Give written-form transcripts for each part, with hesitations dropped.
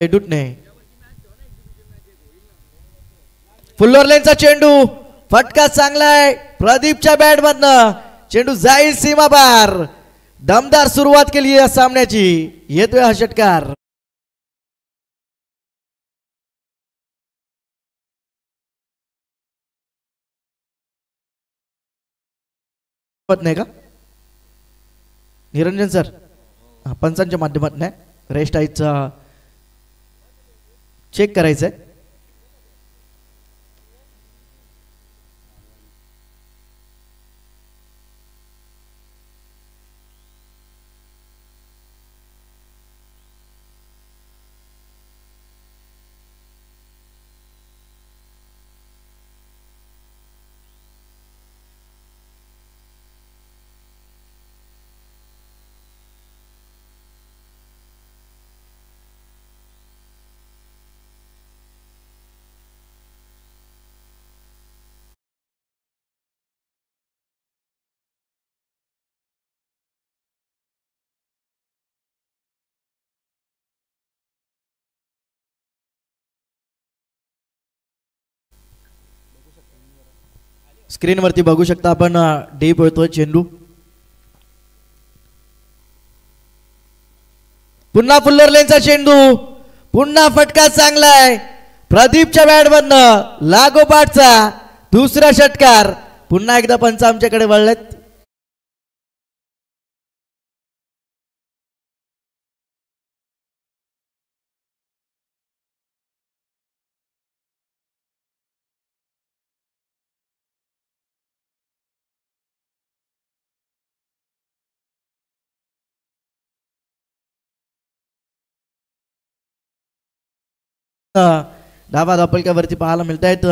हेडूटने फुल्लोर लेनचा चेंडू फटका चांगलाय प्रदीपच्या बॅट मधनं चेंडू जाईल सीमा पार दमदार सुरुवात केली या सामन्याची येतोय हा षटकार नाही का निरंजन सर पंचांच्या माध्यमातून रेस्ट आईचा चेक करायचंय स्क्रीन वरती बघू शकता आपण डीप होतोय चेंडू पुन्हा फुल्लोर लेनचा चेंडू पुन्हा फटका चांगलाय प्रदीपच्या बॅट मधनं लागोपाठचा दुसरा षटकार पुन्हा एकदा पंच आमच्याकडे वळलेत धावा धापलक्यावरती पाहायला मिळत आहेत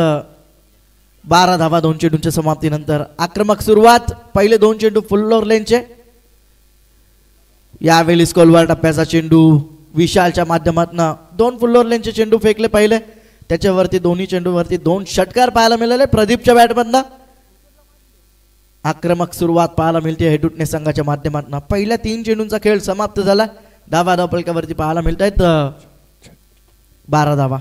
12 धावा 2 चेंडूंच्या समाप्तीनंतर आक्रमक सुरुवात पहिले 2 चेंडू फुल्लोर लेनचे यावेळी स्कोलवर टप्प्याचा चेंडू विशालच्या माध्यमातून 2 फुल्लोर लेनचे चेंडू फेकले पहिले त्याच्यावरती दोन्ही चेंडूवरती 2 षटकार पाहायला मिळाले प्रदीपच्या बॅटमधनं आक्रमक सुरुवात पाहायला मिळते हेडूटने संघाच्या माध्यमातून पहिल्या 3 चेंडूंचा खेळ समाप्त झाला धावा धापलक्यावरती पाहायला मिळत आहेत 12 धावा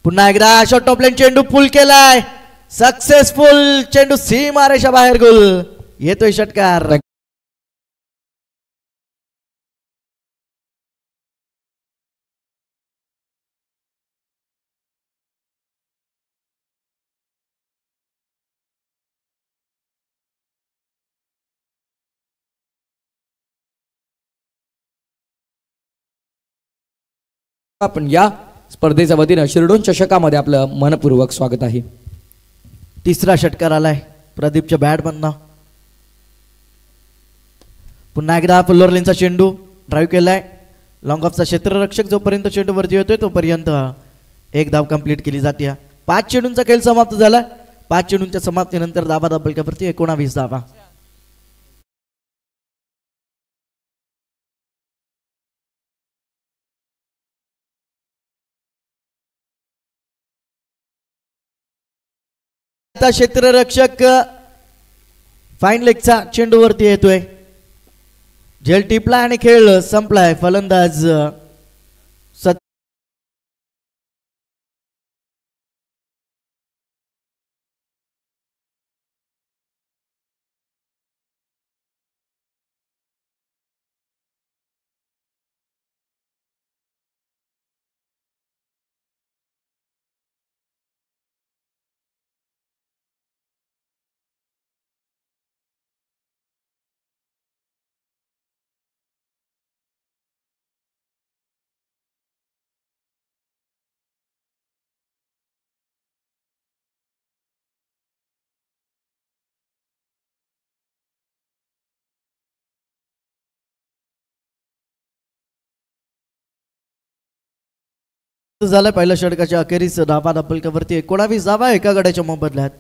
पुन्हा एकदा शॉट टॉपलेन चेंडू पुल केलाय सक्सेसफुल चेंडू सीमा रेषा बाहेर गोल येतोय षटकार आपण या स्पर्धेच्या वतीने शिरडोन चषकामध्ये आपलं मनपूर्वक स्वागत आहे तिसरा षटकार आलाय प्रदीपच्या बॅट मधनं पुन्हा एकदा फुल्लोर लेनचा चेंडू ड्राईव्ह केलाय लॉंग ऑफचा क्षेत्ररक्षक जोपर्यंत चेंडू वरती येतोय तोपर्यंत एक धाव कंप्लीट केली जाते 5 चेंडूंचा खेळ समाप्त झाला 5 चेंडूंच्या समाप्तीनंतर धावा धापलक्यावरती 19 धावा क्षेत्ररक्षक फाईन लेगचा चेंडू वरती येतोय झेल टिपला आणि खेळ संपलाय फलंदाज झालं पहिल्या षटकाच्या अखेरीस धावा धापलक्यावरती 19 धावा एका गड्याच्या मोबदल्यात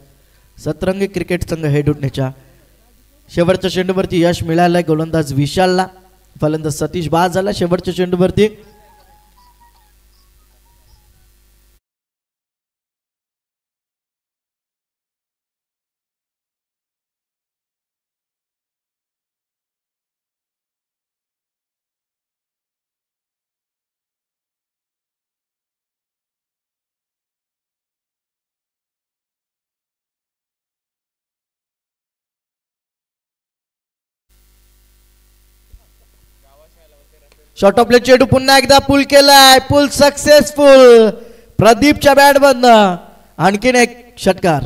सतरंगी क्रिकेट संघ हेडूटनेच्या शेवटच्या चेंडूवरती यश मिळालंय गोलंदाज विशालला फलंदाज सतीश बाद झाला शेवटच्या चेंडूवरती शॉर्ट ऑफ प्ले चेंडू पुन्हा एकदा पुल केलाय, पुल सक्सेसफुल. प्रदीपच्या बॅट मधनं आणखीन एक षटकार.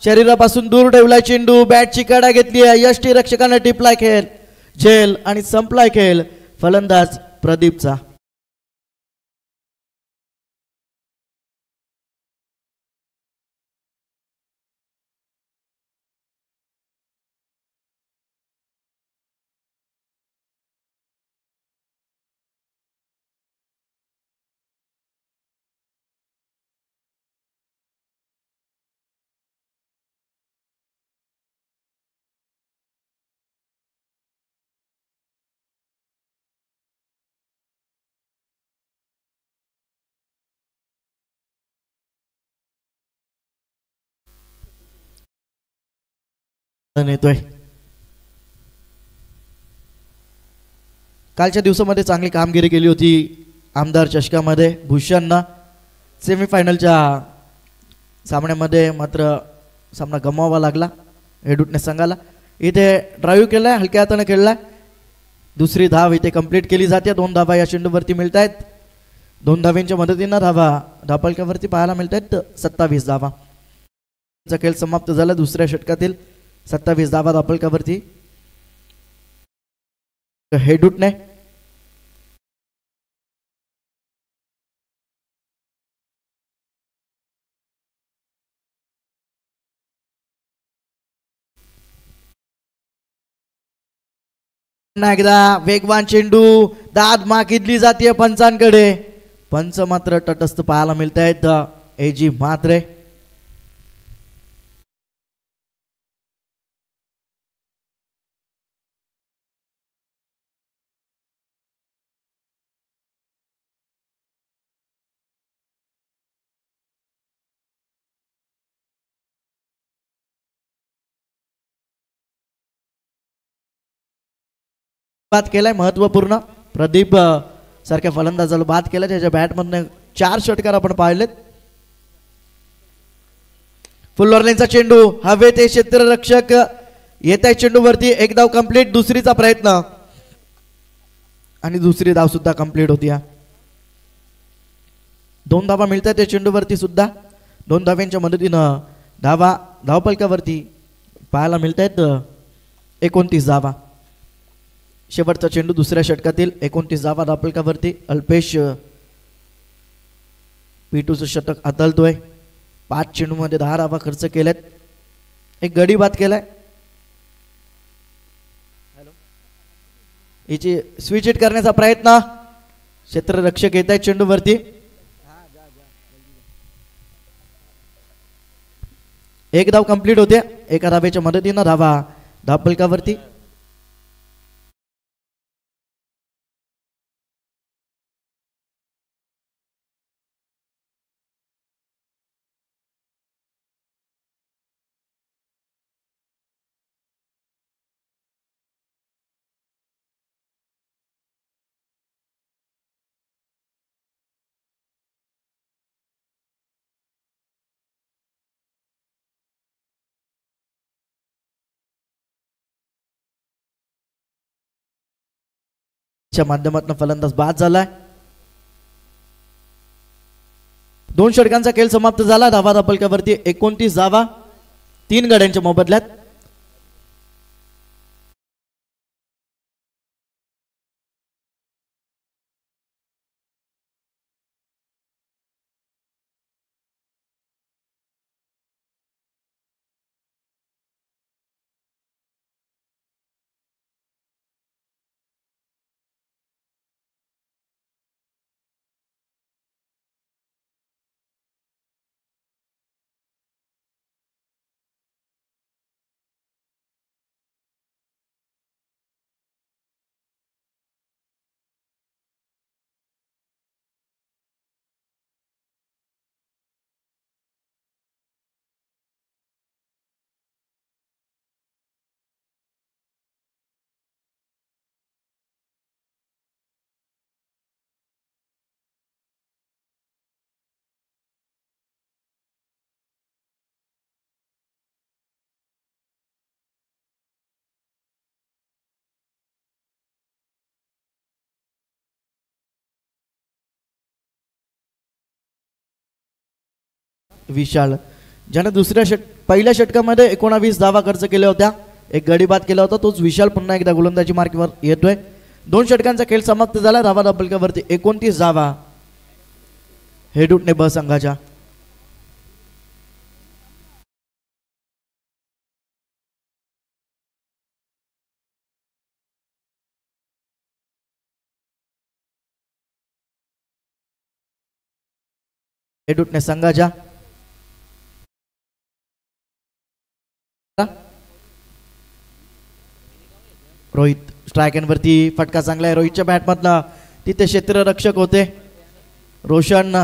शरीरापासून दूर ठेवलाय चेंडू, बॅटची कडा घेतली आहे, यष्टी रक्षकाने टिपलाय खेळ, झेल आणि संपलाय खेळ. फलंदाज प्रदीपचा. येतोय. कालच्या दिवसामध्ये चांगली कामगिरी केली होती आमदार चषकामध्ये. भूषणना सेमीफायनलच्या सामन्यामध्ये मात्र सामना गमवावा लागला हेडुटणे संघाला. इथे ड्राईव्ह केलाय, हलक्या हाताने खेळलाय. दुसरी धाव इथे कंप्लीट केली जाते. 2 धावा या चेंडूवरती मिळत आहेत. 2 धावांच्या मदतीनं धापलक्यावरती पाहायला मिळत आहेत 27 धावा. खेळ समाप्त झाला. दुसऱ्या षटकातील 27 धावा धापलक्यावरती. हेडुटणे एकदा वेगवान चेंडू, दाद मागितली जाते पंचांकडे. पंच मात्र तटस्थ पाहायला मिळत आहेत. एजी म्हात्रे. बाद केलाय महत्वपूर्ण. प्रदीप सारख्या फलंदाजाला बाद केला. त्याच्या बॅट मधनं 4 षटकार आपण पाहिलेत. फुल ऑर्लेनचा चेंडू हवेत, क्षेत्ररक्षक येत आहे चेंडूवरती. एक धाव कंप्लीट. दुसरीचा प्रयत्न आणि दुसरी धाव सुद्धा कंप्लीट होती. 2 धावा मिळतात त्या चेंडूवरती सुद्धा. 2 धाव्यांच्या मदतीनं धावपलकावरती पाहायला मिळत आहेत 29 धावा. शेवटचा चेंडू दुसऱ्या षटकातील 29 धावा धापलकावरती. अल्पेश पिटूचं षटक आदळतोय. 5 चेंडूमध्ये 10 धावा खर्च केल्यात. एक गडी बाद केलाय. याची स्विच हिट करण्याचा प्रयत्न. क्षेत्ररक्षक येत आहेत चेंडूवरती. एक धाव कंप्लीट होते. एका धावेच्या मदतीनं धापलकावरती. माध्यमातून फलंदाज बाद झालाय. 2 षटकांचा खेळ समाप्त झाला. धावा धापलकावरती 29 धावा 3 गड्यांच्या मोबदल्यात. विशाल, ज्याने पहिल्या षटकामध्ये 19 धावा खर्च केल्या होत्या, एक गडी बाद केला होता, तोच विशाल पुन्हा एकदा गोलंदाजी मार्कवर येतोय. 2 षटकांचा खेळ समाप्त झाला. धावा धापलकावरती 29 धावा हेडूटने ब संघाच्या. हेडूटने संघाच्या. रोहित स्ट्रायक वरती फटका चांगला आहे रोहितच्या बॅट मधला. तिथे क्षेत्ररक्षक होते रोशन.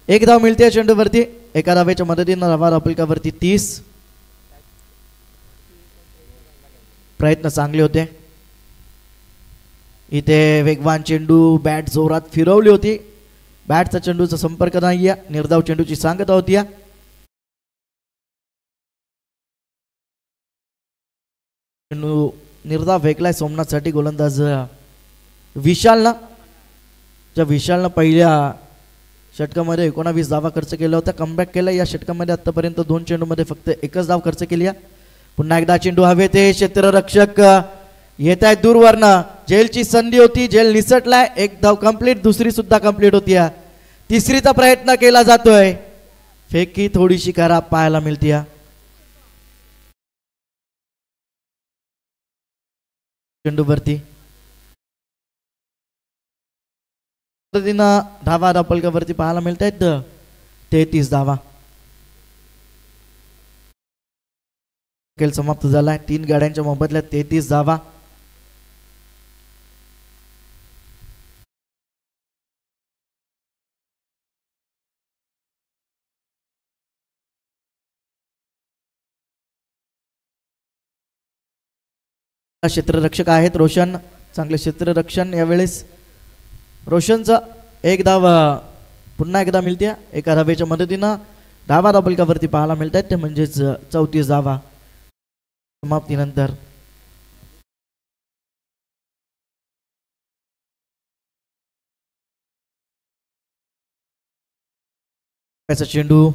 एक धाव मिळते चेंडूवरती. एका धावेच्या मदतीनं धावा धापलकावरती 30. प्रयत्न चांगले होते. इथे वेगवान चेंडू बॅट जोरात फिरवली होती. बॅटचा चेंडूचा संपर्क नाही. निर्धाव चेंडूची सांगता होती. चेंडू निर्धाव फेकलाय सोमनाथसाठी. गोलंदाज विशालनं. ज्या विशालनं पहिल्या षटकामध्ये 19 धावा खर्च केला होता, कमबॅक केला. या षटकामध्ये आतापर्यंत 2 चेंडूमध्ये फक्त एकच धाव खर्च केली. पुन्हा एकदा चेंडू हवेत. क्षेत्ररक्षक येत आहे दूरवरनं. जेलची संधी होती, जेल निसटलाय. एक धाव कंप्लीट, दुसरी सुद्धा कंप्लीट होती. तिसरीचा प्रयत्न केला जातोय. फेकी थोडीशी खराब पाहायला मिळते. चेंडूवरती धावा धापलकावरती पाहायला मिळत आहेत 33 धावा. खेळ समाप्त झालाय. 3 गाड्यांच्या मोबदल्यात 33 धावा. क्षेत्ररक्षक आहेत रोशन. चांगले क्षेत्ररक्षण यावेळेस रोशनचा. एक धाव पुन्हा एकदा मिळते एका धावेच्या मदतीनं. धावा धापलकावरती पाहायला मिळत आहेत ते म्हणजेच 34 धावा समाप्तीनंतर. चेंडू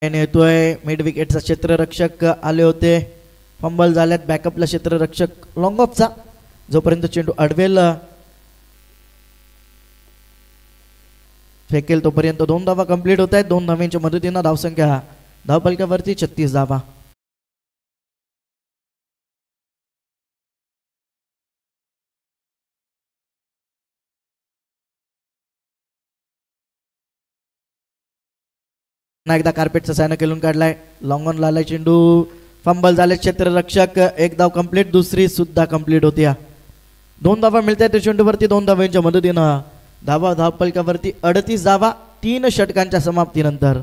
येतोय. मिड विकेटचा क्षेत्ररक्षक आले होते, फंबल झाल्यात. बॅकअपला क्षेत्ररक्षक लॉंग ऑफचा. जोपर्यंत चेंडू अडवेल फेकेल तोपर्यंत 2 धावा कंप्लीट होत आहेत. 2 धावांच्या मदतीनं धावसंख्या धावपलकावरती 36 धावा. एकदा कार्पेटचा सायना खेळून काढलाय. लॉंग ऑन लालाय चेंडू. फंबल झाले क्षेत्ररक्षक. एक धाव कंप्लीट, दुसरी सुद्धा कंप्लीट होती. 2 धावा मिळतात त्या चेंडूवरती. 2 धावांच्या मदतीनं धावा धावपलकावरती 38 धावा 3 षटकांच्या समाप्तीनंतर.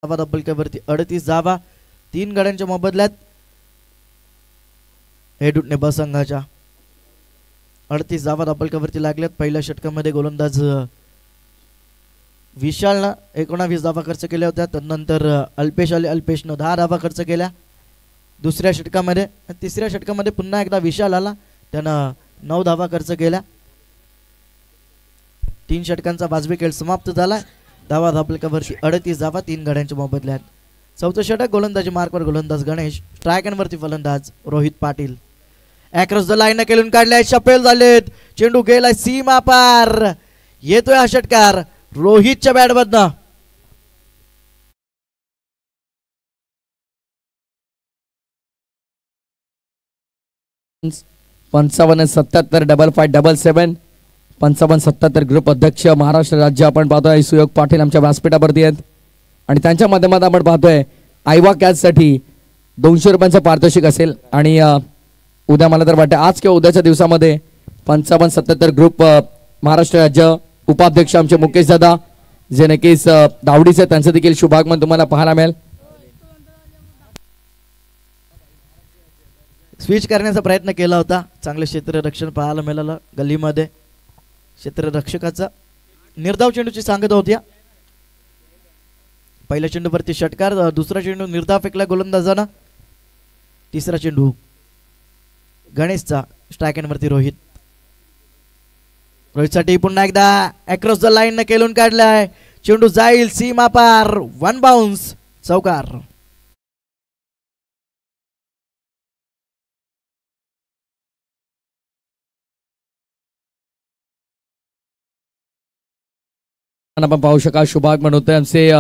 धावा धापलक्यावरती 38 धावा 3 गड्यांच्या मोबदल्यात हेड उठणे ब संघाच्या 38 धावा धापलक्यावरती लागल्यात. पहिल्या षटकामध्ये गोलंदाज विशालनं 19 धावा खर्च केल्या होत्या. त्यानंतर अल्पेशनं 10 धावा खर्च केल्या दुसऱ्या षटकामध्ये. तिसऱ्या षटकामध्ये पुन्हा एकदा विशाल आला, त्यानं 9 धावा खर्च केल्या. 3 षटकांचा वाजवी खेळ समाप्त झाला. धावा धापलक्यावरती 38 धावा 3 गड्यांच्या मोबदल्यात. चौथं षटक गोलंदाजी मार्कवर गोलंदाज गणेश, स्ट्रायक एंड वरती फलंदाज Rohit Patil. Across the line केलून काढलाय, शपेल झालेत, चेंडू गेलाय सीमा पार. येतोय हा षटकार रोहितच्या बॅटमधनं. 55-77 55-77 55-77 ग्रुप अध्यक्ष महाराष्ट्र राज्य आपण पाहतोय सुयोग पाटील आमच्या व्यासपीठावरती आहेत आणि त्यांच्या माध्यमातून आपण पाहतोय आयवा कॅच साठी 200 रुपयांचं पारितोषिक असेल. आणि उद्या मला तर वाटतं आज किंवा उद्याच्या दिवसामध्ये 55-77 ग्रुप महाराष्ट्र राज्य उपाध्यक्ष आमचे मुकेश दादा जे नक्कीच दावडीचे त्यांचं देखील शुभागमन तुम्हाला पाहायला मिळेल. स्विच करण्याचा प्रयत्न केला होता, चांगले क्षेत्ररक्षण पाहायला मिळालं गल्लीमध्ये. क्षेत्ररक्षकाचा निर्धाव चेंडूची सांगत होती. पहिल्या चेंडूवरती षटकार, दुसरा चेंडू निर्धाव फेकला गोलंदाजानं. तिसरा चेंडू गणेशचा, स्ट्रायक एंड वरती रोहितसाठी पुन्हा एकदा अक्रॉस द लाईन न केलून काढलाय, चेंडू जाईल सीमा पार, 1 बाउन्स, चौकार. आपण पाहू शकाल शुभागमन होते आमचे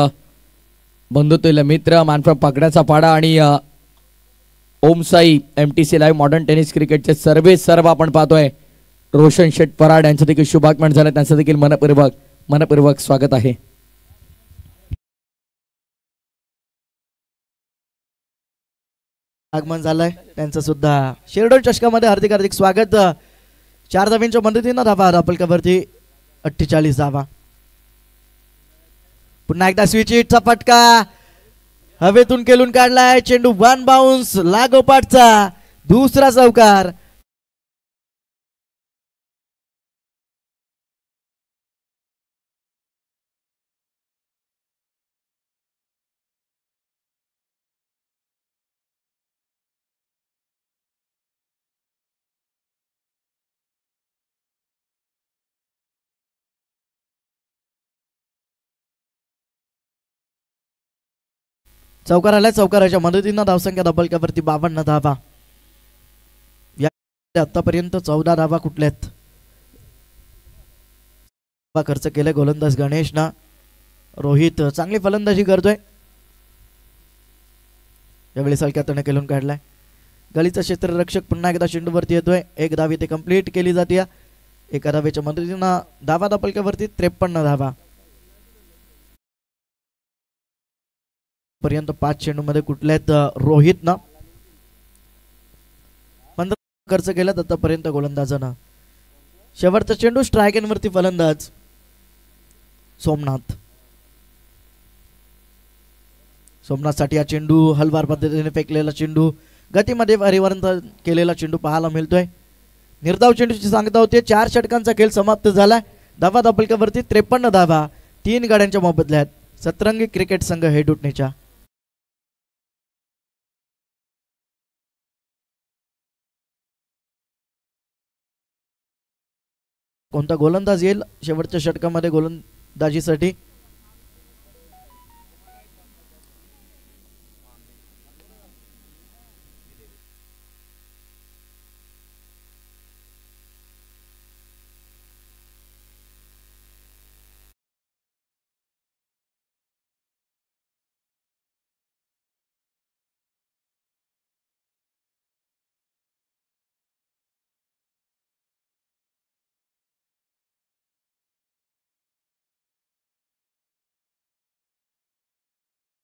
बंधुत्व मित्र मानफ्रॉम पकड्याचा पाडा आणि Om Sai MTC live modern tennis क्रिकेटचे सर्व आपण पाहतोय रोशन शेट पराड यांचं देखील शुभागमन झालं, त्यांचं देखील मनपूर्वक स्वागत आहे. आगमन झालंय त्यांचं सुद्धा शिरडोन चषकामध्ये हार्दिक स्वागत. 4 धावांच्या मदतीनं धावा धापलक्यावरती 48 धावा. पुन्हा एकदा स्विच हिटचा फटका हवेतून केलून काढलाय, चेंडू 1 बाउन्स, लागोपाठचा दुसरा चौकार. चौकार आलाय, चौकाराच्या मदतीनं धावसंख्या धापलक्यावरती 52 धावा. आतापर्यंत 14 धावा कुठल्यात खर्च केले गोलंदाज गणेशना. रोहित चांगली फलंदाजी करतोय, यावेळी सलक्यातनं केलून काढलाय. गलीचा क्षेत्ररक्षक पुन्हा एकदा चेंडूवरती येतोय, 1 धाव इथे कंप्लीट केली जाते. एका धावेच्या मदतीनं धावा धापलक्यावरती 53 धावा. पर्यंत 5 चेंडू मध्ये कुठल्यात रोहितनं 15 खर्च केला आतापर्यंत गोलंदाजानं. शेवटचा चेंडू स्ट्रायक एंड वरती फलंदाज सोमनाथ साठी हा चेंडू हलवार पद्धतीने फेकलेला चेंडू, गतीमध्ये परिवर्तन केलेला चेंडू पाहायला मिळतोय. निर्धाव चेंडूची सांगता होते. 4 षटकांचा खेळ समाप्त झाला. धावा धापलक्यावरती 53 धावा 3 गाड्यांच्या मोबदल्यात. सतरंगी क्रिकेट संघ हेड उठणेच्या. कोणता गोलंदाज येईल शेवटच्या षटकामध्ये गोलंदाजीसाठी?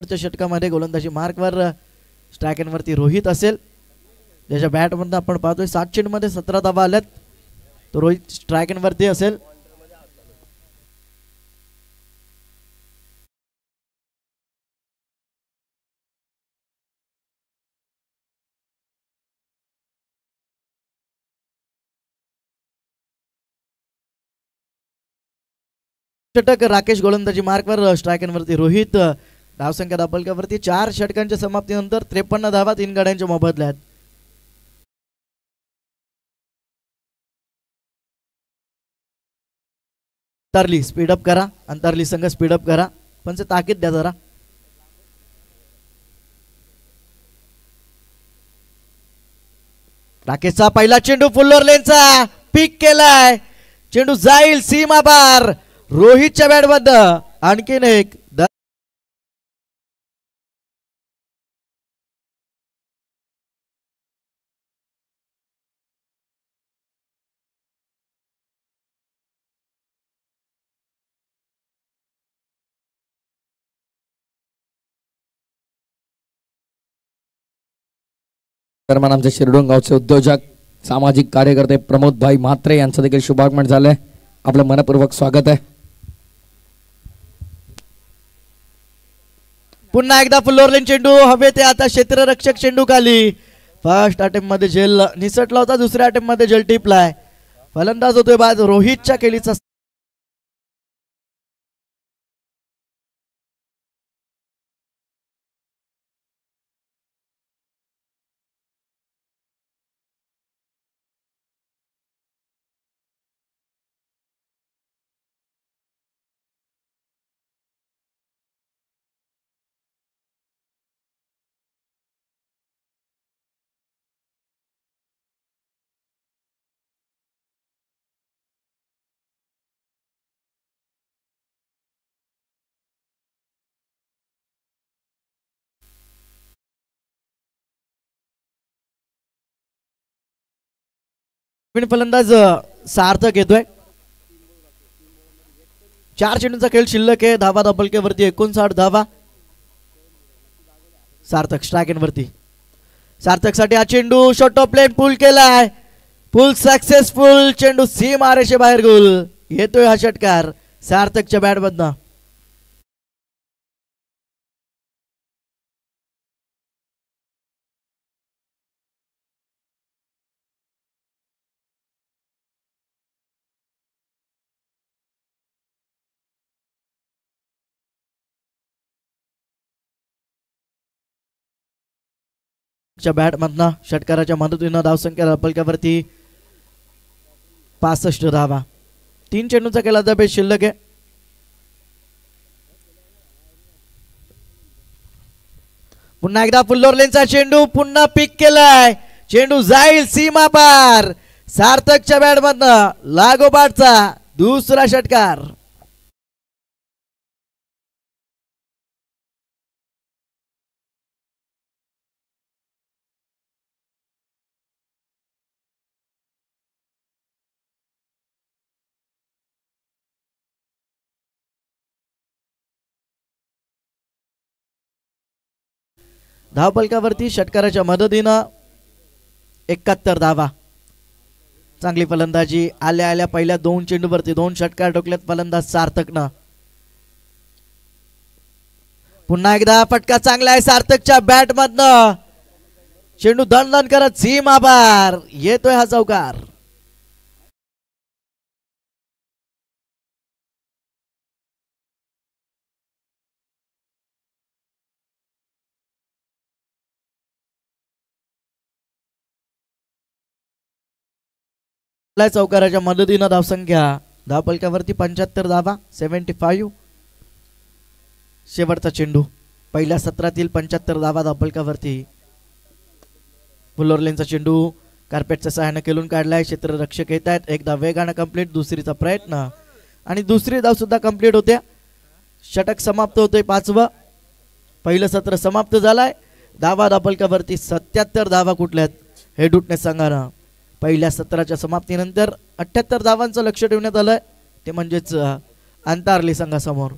षटकामध्ये गोलंदाजी मार्कवर स्ट्रायक एंड वरती रोहित असेल, ज्याच्या बॅट मधून आपण पाहतोय 7 चेंडूमध्ये 17 धावा आल्यात. तो रोहित स्ट्रायक एंड वरती असेल. षटक राकेश गोलंदाजी मार्कवर स्ट्रायकरवरती रोहित धावसंख्या दाबलकावरती 4 षटकांच्या समाप्तीनंतर 53 धावा 3 गाड्यांच्या मोबदल्यात. अंतरली स्पीडअप करा, अंतरली संघ स्पीडअप करा, पण ते ताकीद द्या जरा. राकेशचा पहिला चेंडू फुल्लोर लेनचा पिक केलाय, चेंडू जाईल सीमा पार. रोहितच्या बॅट बद्द आणखीन एक दरम्यान आमचे शिरडोन गावचे उद्योजक सामाजिक कार्यकर्ते प्रमोद भाई म्हात्रे यांचं देखील शुभागमन झालंय. आपलं मनपूर्वक स्वागत आहे. पुन्हा एकदा फुल्लोरलेन चेंडू हवे ते आता क्षेत्ररक्षक चेंडू खाली. फर्स्ट अटेम्प्ट मध्ये झेल निसटला होता, दुसऱ्या अटेम्प्ट मध्ये झेल टिपलाय. फलंदाज होतोय बाद रोहितच्या केलीचा. फलंदाज सार्थक येतोय. 4 चेंडूंचा खेळ शिल्लक आहे. धावा दाबलकेवरती 59 धावा. सार्थक स्ट्रायकरवरती. सार्थक साठी हा चेंडू शॉट ऑफ प्लेन पुल केलाय, पुल सक्सेसफुल. चेंडू सीम आरेषे बाहेर गोल. येतोय हा षटकार सार्थकच्या बॅट मधनं. बॅट मधनं षटकाराच्या मदतीनं धावसंख्या पलकावरती 65 धावा. 3 चेंडूंचा केला तर शिल्लक आहे. पुन्हा एकदा फुल्लोर लेनचा चेंडू पुन्हा पिक केलाय, चेंडू जाईल सीमा पार. सार्थकच्या बॅट मधनं लागोपाठचा दुसरा षटकार. धावपलकावरती षटकाराच्या मदतीनं 71 धावा. चांगली फलंदाजी. आल्या आल्या पहिल्या 2 चेंडूवरती 2 षटकार ठोकलेत फलंदाज सार्थकनं. पुन्हा एकदा फटका चांगला आहे सार्थकच्या बॅट मधनं. चेंडू दणदण करत सीमा पार. येतोय हा चौकार. चौकाराच्या मदतीनं धावसंख्या धावपलकावरती 75 धावा 75. शेवटचा चेंडू पहिल्या सत्रातील 75 धावा धावपलकावरती. फुल्लोर लेनचा चेंडू कार्पेटच्या सहाय्याने खेळून काढलाय. क्षेत्ररक्षक येत आहेत. एकदा वेगानं कंप्लीट, दुसरीचा प्रयत्न आणि दुसरी धाव सुद्धा कंप्लीट होत्या. षटक समाप्त होतोय 5वं. पहिलं सत्र समाप्त झालाय. धावा धावपलकावरती 77 धावा कुठल्यात हेडुटने संघानं. पहिल्या सत्राच्या समाप्तीनंतर 78 धावांचं लक्ष ठेवण्यात आलंय, ते म्हणजेच अंतारली संघासमोर.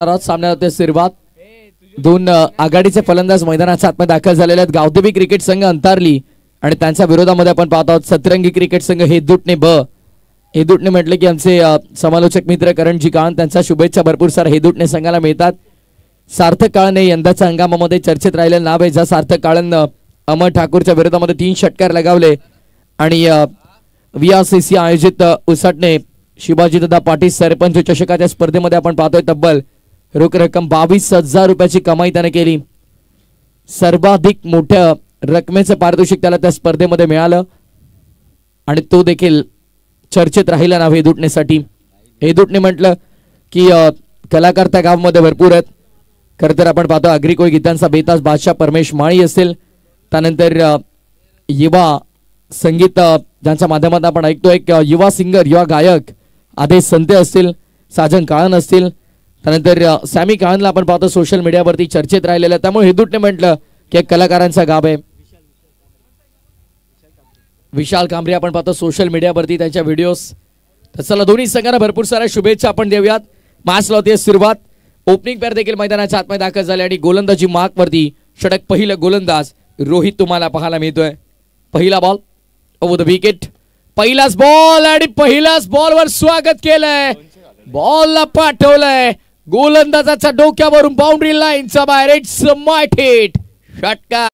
सामन्याला सुरुवात दोन आघाडीचे फलंदाज मैदानाच्या आतमध्ये दाखल झालेले आहेत. गावदेवी क्रिकेट संघ अंतारली आणि त्यांच्या विरोधामध्ये आपण पाहत आहोत सतरंगी क्रिकेट संघ हेदुटणे ब. हेदुटणे म्हटले की आमचे समालोचक मित्र करणजी काळन, त्यांच्या शुभेच्छा भरपूर साऱ्या हेदुटणे संघाला मिळतात. सार्थक काळन हे यंदाच्या हंगामामध्ये चर्चेत राहिलेलं नाव आहे. ज्या सार्थक काळन अमर ठाकूरच्या विरोधामध्ये 3 षटकार लगावले आणि VRCC आयोजित उसाटणे शिवाजीदादा पाटील सरपंच चषकाच्या स्पर्धेमध्ये आपण पाहतोय तब्बल रोख रक्कम 22,000 रुपयाची कमाई त्याने केली. सर्वाधिक मोठ्या रकमेचं पारितोषिक त्याला त्या स्पर्धेमध्ये मिळालं आणि तो देखील चर्चेत राहिला नाव हेदुटणेसाठी. हेदुटणे म्हटलं की कलाकार त्या गावामध्ये भरपूर आहेत. खरं तर आपण पाहतो अग्रिकोळी गीतांचा बेताज बादशाह परमेश माळी असेल, त्यानंतर युवा संगीत ज्यांच्या माध्यमातून आपण ऐकतो एक युवा सिंगर युवा गायक आदेश संते असतील, साजन काळन असतील, त्यानंतर सॅमी काळनला आपण पाहतो सोशल मीडियावरती चर्चेत राहिलेलं. त्यामुळे हेदुटणे म्हटलं की एक कलाकारांचा गाव आहे. विशाल कांबरे आपण पाहतो सोशल मीडियावरती त्यांच्या व्हिडिओज. तर चला दोन्ही संघांना भरपूर साऱ्या शुभेच्छा आपण देऊयात. मॅच लावते सुरुवात. ओपनिंग पेअर देखील मैदानाच्या आतमध्ये दाखल झाले आणि गोलंदाजी मार्कवरती षटक पहिलं गोलंदाज रोहित तुम्हाला पाहायला मिळतोय. पहिला बॉल ओव्हर द विकेट. पहिलाच बॉल आणि पहिल्याच बॉलवर स्वागत केलंय. बॉलला पाठवलंय गोलंदाजाच्या डोक्यावरून बाउंड्री लाईनचा बाहेर. It's might hit. षटकार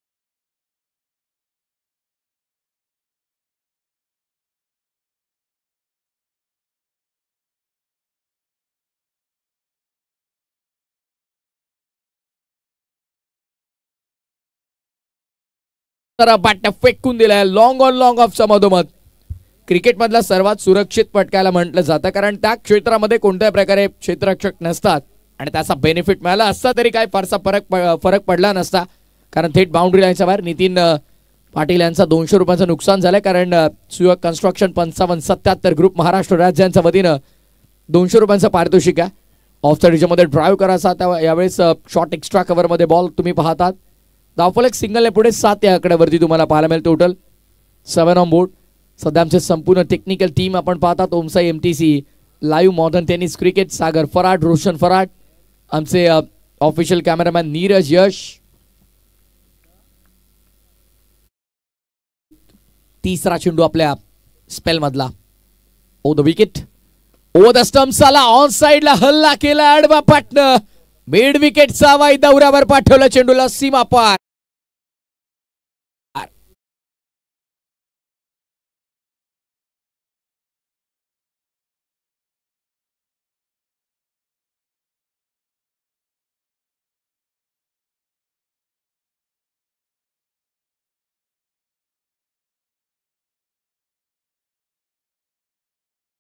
बॅट फेकून दिलाय लॉंग ऑन लॉंग ऑफच्या मधोमध. क्रिकेटमधला सर्वात सुरक्षित पटकायला म्हटलं जातं, कारण त्या क्षेत्रामध्ये कोणत्याही प्रकारे क्षेत्ररक्षक नसतात आणि त्याचा बेनिफिट मिळाला असता तरी काय फारसा फरक पडला नसता, कारण थेट बाउंड्री लाईनच्या बाहेर. नितीन पाटील यांचा 200 रुपयांचं नुकसान झालंय, कारण सुयोग कन्स्ट्रक्शन 55-77 ग्रुप महाराष्ट्र राज्यांच्या वतीनं 200 रुपयांचं पारितोषिक आहे. ऑफ द रिजमध्ये ड्राईव्ह करायचा यावेळेस शॉर्ट एक्स्ट्रा कव्हरमध्ये बॉल तुम्ही पाहतात. धावफलक सिंगलने पुढे 7 या आकड्यावरती तुम्हाला पाहायला मिळेल. Total 7 on board. सध्या आमचे संपूर्ण टेक्निकल टीम आपण पाहतात. Omsai MTC live modern tennis cricket, Sagar Farat, Roshan Farat, आमचे ऑफिशियल कॅमेरामॅन नीरज यश. तिसरा चेंडू आपल्या स्पेल मधला over the wicket. Over the stumps आला. ऑन साइडला हल्ला केला आडवा पाटणं. मिड विकेटचा वाई दौऱ्यावर पाठवला चेंडूला सीमा पार.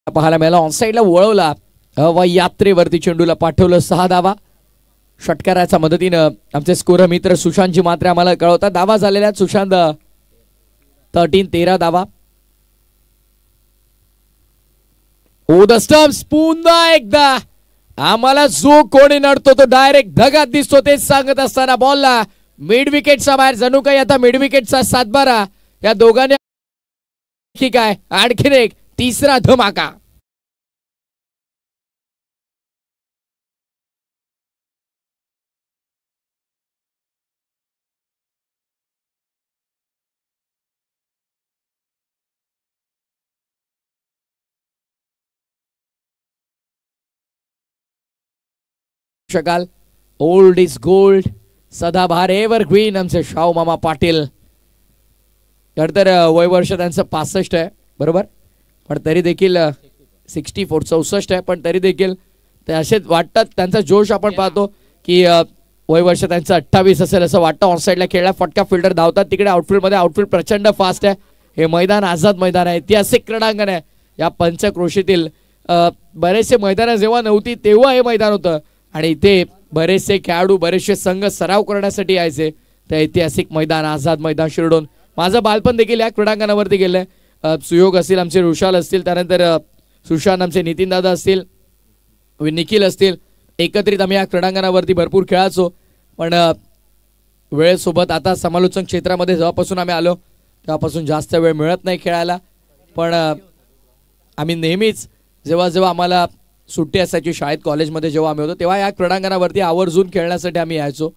पाहायला मिळाला. ऑन साइडला वळवला यात्रेवरती चेंडूला पाठवलं 6 धावा. षटकाराच्या मदतीनं आमचे स्कोर मित्र सुशांतजी मात्रे आम्हाला कळवतात. धावा झालेल्या सुशांत 13 धावा. ओ द स्टंप्स पुन्हा एकदा आम्हाला जो कोणी नडतो तो डायरेक्ट ढगात दिसतो. तेच सांगत असताना बॉलला मिड विकेटचा बाहेर. जणू काही आता मिड विकेटचा 7-12 या दोघांनी काय आणखीन एक तिसरा धमाका. शकाल ओल्ड इज गोल्ड, सदाबहार एव्हरग्रीन आमचे शाहू मामा पाटील. तर वय वर्ष त्यांचं 65 आहे बरोबर, पण तरी देखील 64 64 आहे, पण तरी देखील ते असेच वाटतात. त्यांचा जोश आपण पाहतो की वय वर्ष त्यांचं 28 असेल असं वाटतं. ऑन साईडला खेळला फटका फिल्डर धावतात तिकडे आउटफील्डमध्ये. आउटफील्ड प्रचंड फास्ट आहे. हे मैदान आझाद मैदान आहे, ऐतिहासिक क्रीडांगण आहे. या पंचक्रोशीतील बरेचसे मैदानं जेव्हा नव्हती तेव्हा हे मैदान होतं आणि इथे बरेचसे खेळाडू बरेचसे संघ सराव करण्यासाठी यायचे. ते ऐतिहासिक मैदान आझाद मैदान शिरडोन. माझं बालपण देखील या क्रीडांगणावरती गेलंय. सुयोग असतील, आमचे रुशाल असतील, त्यानंतर सुशांत आमचे नितीन दादा असतील, निखिल असतील, एकत्रित आम्ही या क्रीडांगणावरती भरपूर खेळायचो. पण वेळेसोबत आता समालोचन क्षेत्रामध्ये जेव्हापासून आम्ही आलो तेव्हापासून जास्त वेळ मिळत नाही खेळायला. पण आम्ही नेहमीच जेव्हा जेव्हा आम्हाला सुट्टी असायची शाळेत कॉलेजमध्ये जेव्हा आम्ही होतो तेव्हा या क्रीडांगणावरती आवर्जून खेळण्यासाठी आम्ही यायचो.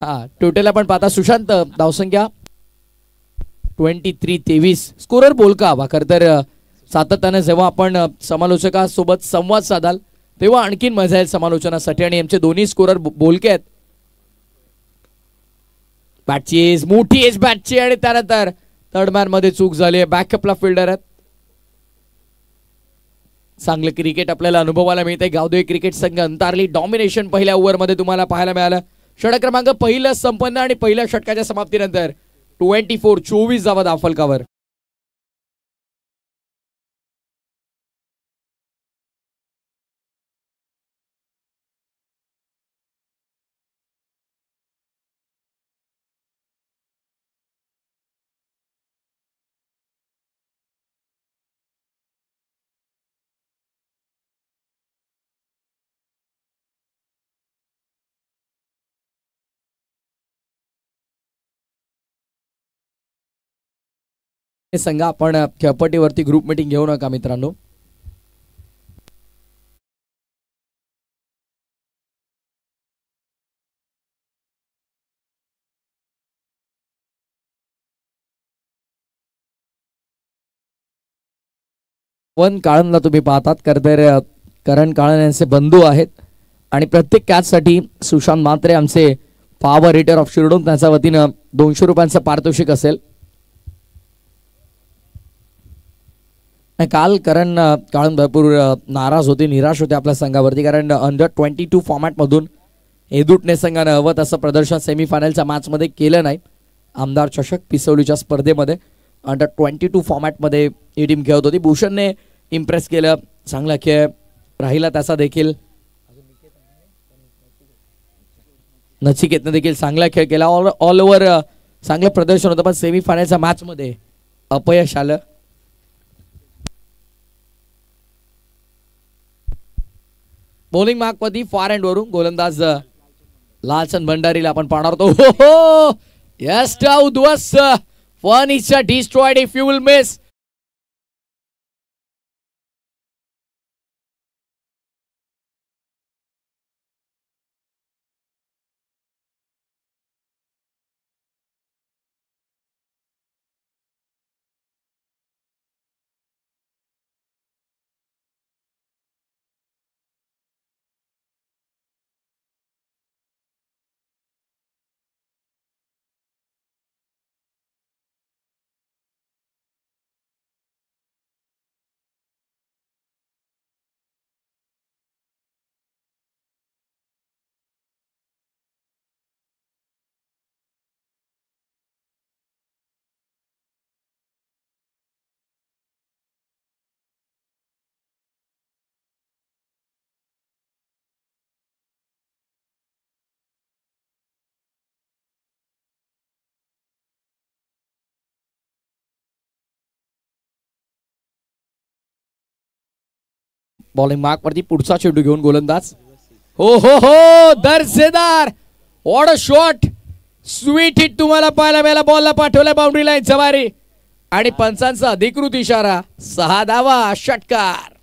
हा टोटल आपण पाहता सुशांत धावसंख्या 23-23. स्कोरर बोलका हवा. खरं तर सातत्याने जेव्हा आपण समालोचकासोबत संवाद साधाल तेव्हा आणखीन मजा येईल समालोचनासाठी. आणि आमचे दोन्ही स्कोरर बोलके आहेत. बॅटचीज मोठी एज बॅटची आणि त्यानंतर थर्ड मॅन मध्ये चूक झाली. बॅकअपला फिल्डर आहेत. चांगलं क्रिकेट आपल्याला अनुभवायला मिळते. गावदेवी क्रिकेट संघ अंतारली डॉमिनेशन पहिल्या ओव्हरमध्ये तुम्हाला पाहायला मिळालं. षटक क्रमांक पहिलं संपन्न आणि पहिल्या षटकाच्या समाप्तीनंतर 24 धावा धावफलकावर. संघ आपण खेळपट्टीवरती ग्रुप मीटिंग घेऊ नका मित्रांनो. वन काळनला तुम्ही पाहतात. तर करण काळन यांचे बंधू आहेत आणि प्रत्येक कॅचसाठी सुशांत म्हात्रे आमचे पॉवर हिटर ऑफ शिरडून त्यांच्या वतीनं 200 रुपयांचं पारितोषिक असेल. काल करण काळन भरपूर नाराज होते, निराश होते आपल्या संघावरती. कारण अंडर-22 फॉर्मॅटमधून एदुटणे संघानं हवं तसं प्रदर्शन सेमीफायनलच्या मॅचमध्ये केलं नाही. आमदार चषक पिसवलीच्या स्पर्धेमध्ये अंडर-22 फॉर्मॅटमध्ये ही टीम खेळत होती. भूषणने इम्प्रेस केलं. चांगला खेळ राहिला त्याचा देखील. नचिकेतनं देखील चांगला खेळ केला. ऑल ओव्हर चांगलं प्रदर्शन होतं. पण सेमीफायनलच्या मॅचमध्ये अपयश आलं. बॉलिंग मार्कवरती फार एंड वरून गोलंदाज लालचंद भंडारीला आपण पाहणार होतो. यस उद्ध्वस्त furniture destroyed if you will miss. Bowling मार्कवरती पुढचा चेंडू घेऊन गोलंदाज. हो हो हो दर्जेदार. What a shot. Sweet hit तुम्हाला पाहायला मिळाला. बॉलला पाठवला बाउंड्री लाईन जवारी आणि पंचांचा अधिकृत इशारा. 6 धावा षटकार.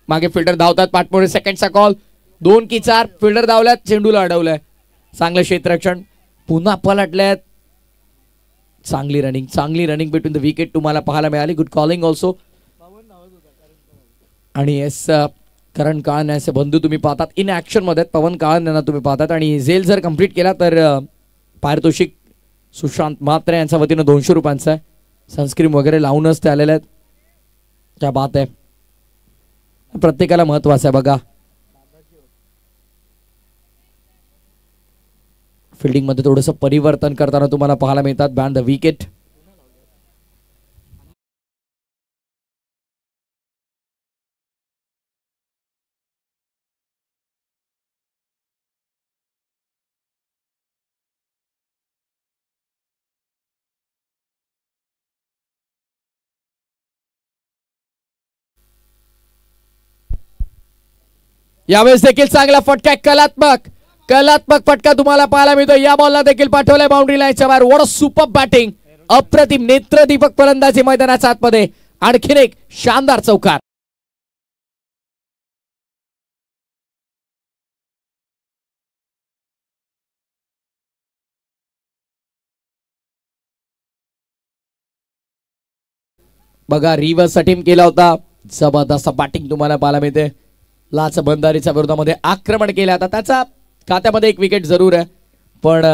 मागे फिल्डर धावतात. पाठमोरे सेकंडचा कॉल. 2 की 4 फिल्डर धावल्यात, चेंडूला अडवलंय. चांगलं क्षेत्ररक्षण, पुन्हा पलटल्यात. चांगली रनिंग बिटवीन द विकेट तुम्हाला पाहायला मिळाली. Good calling also. आणि येस करण काळन असे बंधू तुम्ही पाहतात इन ऍक्शन मध्ये. पवन काळन यांना तुम्ही पाहतात. आणि झेल जर कंप्लीट केला तर पारितोषिक सुशांत म्हात्रे यांच्या वतीनं 200 रुपयांचं आहे. सनस्क्रीन वगैरे लावूनच ते आलेले आहेत. क्या बात आहे. प्रत्येकाला महत्वाचं आहे बघा. फिल्डिंग मध्ये थोडंसं परिवर्तन करताना तुम्हाला पाहायला मिळतात. Ban the wicket. यावेळेस देखील चांगला फटका, कलात्मक फटका तुम्हाला पाहायला मिळतो. या बॉलला देखील पाठवलंय बाउंड्री लाईनच्या बाहेर. What a super batting. अप्रतिम नेत्रदीपक फलंदाजी मैदानाच्या आतमध्ये. आणखीन एक शानदार चौकार. बघा रिव्हर्स अटेम्प्ट केला होता. जबरदस्त बॅटिंग तुम्हाला पाहायला मिळते. लाच बंधारीच्या विरोधामध्ये आक्रमण केलं. आता त्याचा खात्यामध्ये एक विकेट जरूर आहे, पण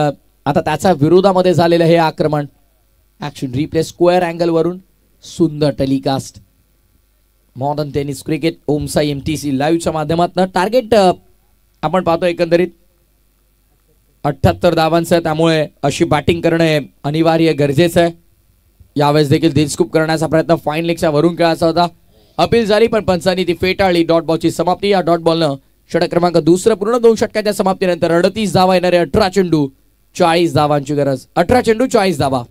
आता त्याच्या विरोधामध्ये झालेलं हे आक्रमण. ऍक्शन रिप्ले स्क्वेअर अँगल वरून सुंदर telecast. Modern tennis cricket Om Sai MTC लाईव्हच्या माध्यमातून. टार्गेट आपण पाहतो एकंदरीत 78 धावांचं. त्यामुळे अशी बॅटिंग करणे अनिवार्य गरजेचं आहे. यावेळेस देखील दिलस्कूप करण्याचा प्रयत्न फाईन लेगच्या वरून खेळायचा होता. अपील झाली पण पंचांनी ती फेटाळली. डॉट बॉलची समाप्ती. या डॉट बॉलनं षटक क्रमांक दुसरं पूर्ण 2 षटकाच्या समाप्तीनंतर 38 धावा येणारे 18 चेंडू 40 धावांची गरज. 18 चेंडू 40 धावा.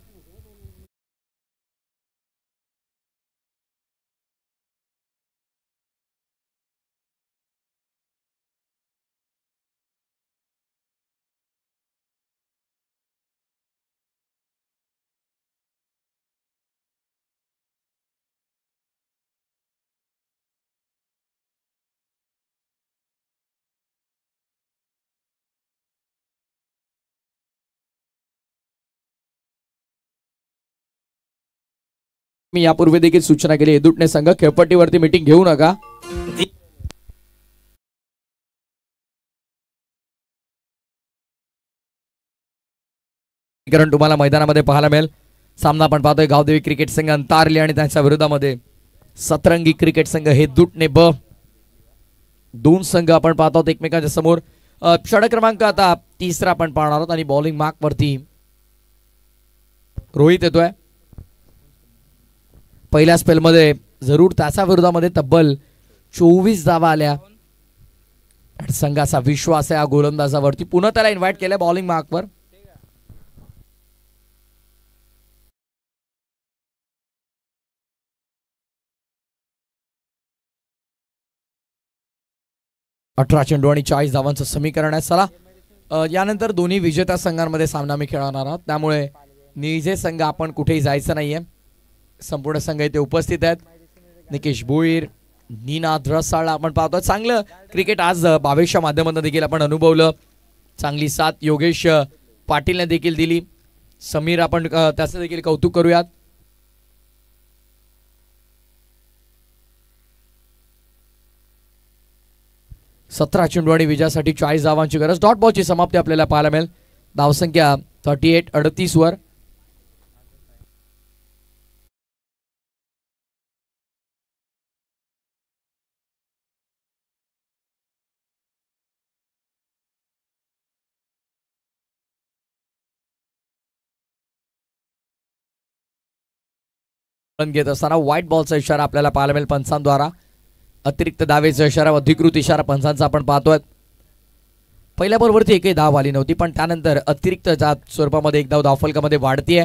मी यापूर्वी देखील सूचना केली. एदुटणे संघ खेळपट्टीवरती मीटिंग घेऊ नका. कारण तुम्हाला मैदानामध्ये पाहायला मिळेल. सामना आपण पाहतोय गावदेवी क्रिकेट संघ अंतारली आणि त्यांच्या विरोधामध्ये सतरंगी क्रिकेट संघ हे दुटणे ब. 2 संघ आपण पाहत आहोत एकमेकांच्या समोर. षटक क्रमांक आता तिसरा आपण पाहणार आहोत. आणि बॉलिंग मार्क वरती रोहित येतोय. पहिल्या स्पेलमध्ये जरूर त्याच्या विरोधामध्ये तब्बल 24 धावा आल्या. संघाचा विश्वास आहे या गोलंदाजावरती. पुन्हा त्याला इन्व्हाइट केलंय बॉलिंग मार्कवर. अठरा चेंडू आणि 40 धावांचं समीकरण आहे. चला यानंतर दोन्ही विजेत्या संघांमध्ये सामना मी खेळणार आहोत. त्यामुळे निजे संघ आपण कुठेही जायचं नाहीये. संपूर्ण संघ इथे उपस्थित आहेत. निकेश भोईर, निनाद रसाळ आपण पाहतो. चांगलं क्रिकेट आज 22च्या माध्यमातून देखील आपण अनुभवलं. चांगली साथ योगेश पाटीलने देखील दिली. समीर आपण त्याचं देखील कौतुक करूयात. सतरा चेंडू आणि विजयासाठी 40 धावांची गरज. डॉट बॉलची समाप्ती आपल्याला पाहायला मिळेल. धावसंख्या 38 वर. घेत असताना व्हाईट बॉलचा इशारा आपल्याला पाहायला मिळेल पंचांद्वारा. अतिरिक्त धावेचा इशारा, अधिकृत इशारा पंचांचा आपण पाहतोय. पहिल्या बॉलवरती एकही धाव आली नव्हती, पण त्यानंतर अतिरिक्त स्वरूपामध्ये एक धाव धावफलकामध्ये वाढतीये.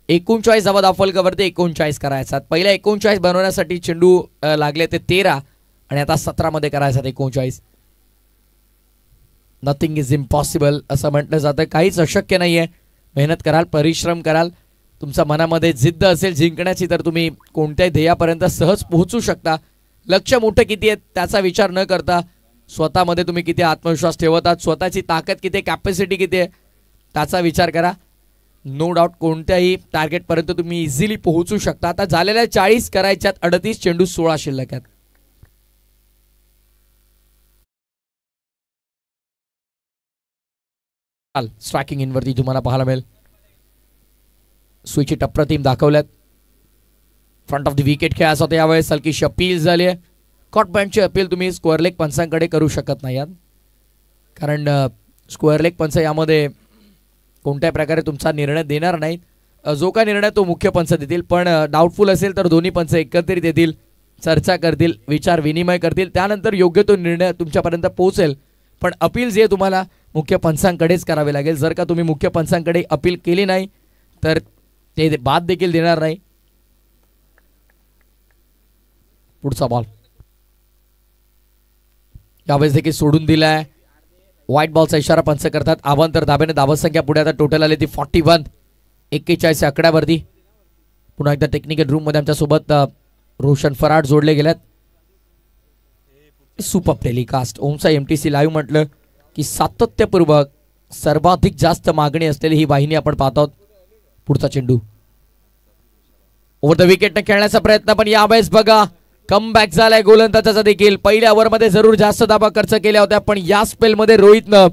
39 धावा धावफलकावरती 39 करायचा. पहिल्या 39 बनवण्यासाठी चेंडू लागले ते 13 आणि आता 17 मध्ये करायचा 39. नथिंग इज इम्पॉसिबल असं म्हटलं जातं. काहीच अशक्य नाहीये. मेहनत कराल, परिश्रम कराल, तुमच्या मनामध्ये जिद्द असेल जिंकण्याची, तर तुम्ही कोणत्याही ध्येयापर्यंत सहज पोहोचू शकता. लक्ष्य मोठं किती आहे त्याचा विचार न करता स्वतःमध्ये तुम्ही किती आत्मविश्वास ठेवतात, स्वतःची ताकद किती, कॅपॅसिटी किती आहे त्याचा विचार करा. नो डाऊट कोणत्याही टार्गेटपर्यंत तुम्ही इझिली पोहोचू शकता. आता झालेल्या 40 करायच्यात, 38 चेंडू 16 शिल्लक आहेत. स्ट्रायकिंग इन वरती तुम्हाला पाहायला मिळेल. सुईची अप्रतिम दाखवल्यात. फ्रंट ऑफ द विकेट खेळायचा होता यावेळेस. हलकीशी अपील झाली आहे. कॉट पॉईंटची अपील तुम्ही स्क्वेअर लेग पंचांकडे करू शकत नाही, कारण स्क्वेअर लेग पंच यामध्ये कोणत्याही प्रकारे तुमचा निर्णय देणार नाहीत. जो काय निर्णय तो मुख्य पंच देतील, पण डाऊटफुल असेल तर दोन्ही पंच एकत्रित येतील, चर्चा करतील, विचार विनिमय करतील, त्यानंतर योग्य तो निर्णय तुमच्यापर्यंत पोहोचेल. पण अपील जे तुम्हाला मुख्य पंचांकडेच करावे लागेल. जर का तुम्ही मुख्य पंचांकडे अपील केली नाही तर ते बाद देखील देणार नाही. पुढचा बॉल यावेळेस देखील सोडून दिलाय. व्हाईट बॉलचा इशारा पंच करतात. अवांतर धाब्याने धावत संख्या पुढे आता टोटल आली ती 41. 41 आकड्यावरती. पुन्हा एकदा टेक्निकल रूम मध्ये आमच्या सोबत रोशन फराड जोडले गेल्यात. सुपर टेलिकास्ट ओमचा MTC लाईव्ह म्हटलं की सातत्यपूर्वक सर्वाधिक जास्त मागणी असलेली ही वाहिनी आपण पाहत आहोत. पुढचा चेंडू ओव्हर द विकेटने खेळण्याचा प्रयत्न, पण यावेळेस बघा कमबॅक झालाय गोलंदाजाचा देखील. पहिल्या ओव्हरमध्ये जरूर जास्त धाबा खर्च केल्या होत्या, पण या स्पेलमध्ये रोहितनं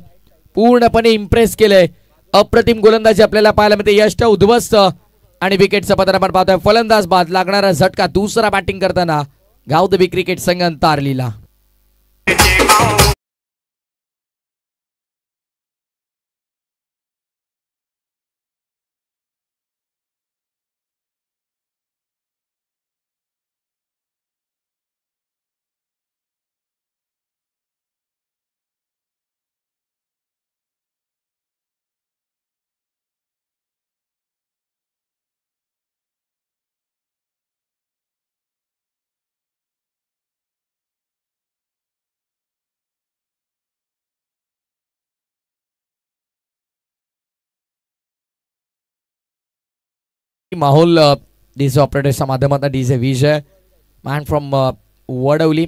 पूर्णपणे इम्प्रेस केलंय. अप्रतिम गोलंदाजी आपल्याला पाहायला मिळते. यष्ट उद्ध्वस्त आणि विकेटचं पतन आपण पाहतोय. फलंदाज बाद, लागणारा झटका दुसरा बॅटिंग करताना गावदेवी क्रिकेट संघ तारलीला. माहोल डीजे ऑपरेटरच्या माध्यमातून DJ Vijay man from Vadavali.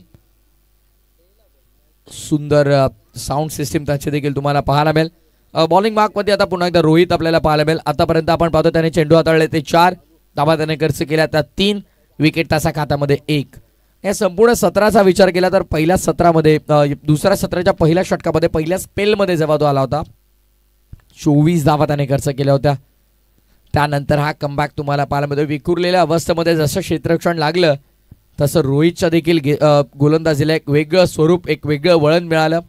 सुंदर साऊंड सिस्टीम त्याची देखील तुम्हाला पाहायला मिळेल. बॉलिंग मार्क मध्ये आता पुन्हा एकदा रोहित आपल्याला पाहायला मिळेल. आतापर्यंत आपण पाहतो त्याने चेंडू हाताळले ते 4 धाबा त्याने खर्च केल्या त्या 3 विकेट त्याच्या खात्यामध्ये 1. या संपूर्ण सत्राचा विचार केला तर पहिल्या सत्रामध्ये दुसऱ्या सत्राच्या पहिल्या षटकामध्ये पहिल्या स्पेलमध्ये जेव्हा तो आला होता 24 धावा त्याने खर्च केल्या होत्या. त्यानंतर हा कमबॅक तुम्हाला पाहायला मिळतो. विखुरलेल्या अवस्थेमध्ये जसं क्षेत्ररक्षण लागलं तसं रोहितच्या देखील गोलंदाजीला एक वेगळं स्वरूप, एक वेगळं वळण मिळालं.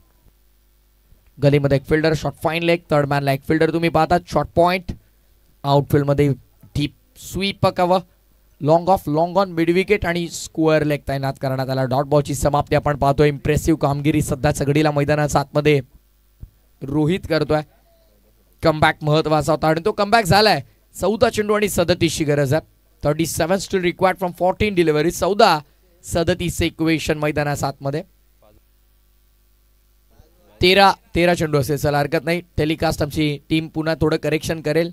गलीमध्ये एक fielder, short fine leg, third मॅनला एक फिल्डर तुम्ही पाहतात. शॉर्ट पॉइंट आउटफील्डमध्ये डीप स्वीप पकावं, long off, long on, mid wicket आणि स्क्वेअर लेग तैनात करण्यात आला. डॉट बॉलची समाप्ती आपण पाहतोय. इम्प्रेसिव्ह कामगिरी सध्या सगळीला मैदानाच्या आतमध्ये रोहित करतोय. कमबॅक महत्वाचा होता आणि तो कमबॅक झालाय. 14 चेंडू आणि 37 ची गरज आहे. 37 still required from 14 delivery. 14-37 equation मैदानाच्या आतमध्ये. 13 चेंडू असेल, चला हरकत नाही. टेलिकास्ट आमची टीम पुन्हा थोडं करेक्शन करेल.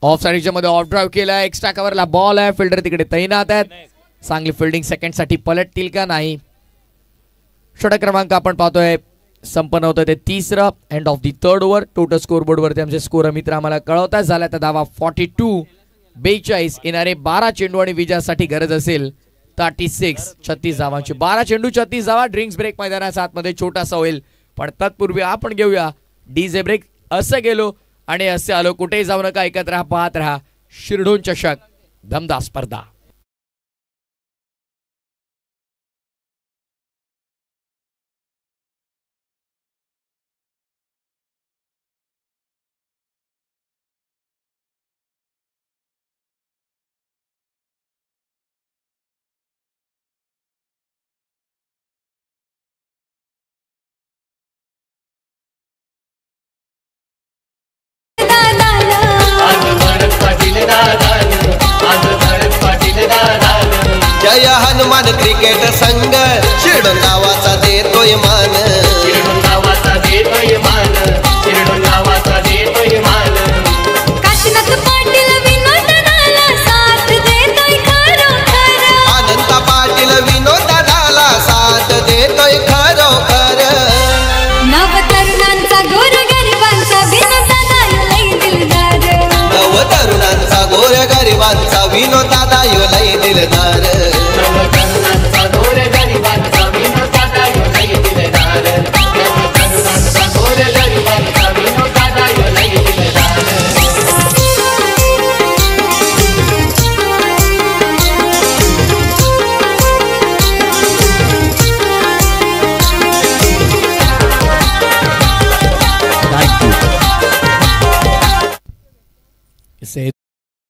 ऑफ साइडच्या मध्ये ऑफ ड्राईव्ह केला. एक्स्ट्रा कव्हरला बॉल आहे. फिल्डर तिकडे तैनात आहेत. चांगली फिल्डिंग सेकंड साठी पलटतील का नाही. षटक क्रमांक आपण पाहतोय संपन्न होतं ते 3रं. End of the 3rd over. Total score बोर्डवरती आमचे स्कोर मित्र आम्हाला कळवतात. झाला त्या धावा 42. येणारे 12 चेंडू आणि विजयासाठी गरज असेल 36 धावांची. 12 चेंडू 36 धावा. ड्रिंक्स ब्रेक मैदानाच्या आतमध्ये छोटासा होईल, पण तत्पूर्वी आपण घेऊया डीजे ब्रेक. असं गेलो आणि असे आलो. कुठेही जाऊ नका, ऐकत राहा, पाहत राहा शिरढोण चषक दमदार स्पर्धा. जय हनुमान क्रिकेट संघ शिरढोण गावाचा देतोय मान. शिरढोण गावाचा देतोय मान. शिरढोण गावाचा देतोय मान. काशीनाथ पाटील विनोदनाला साथ देतोय खरोखर. अनंत पाटील विनोदनाला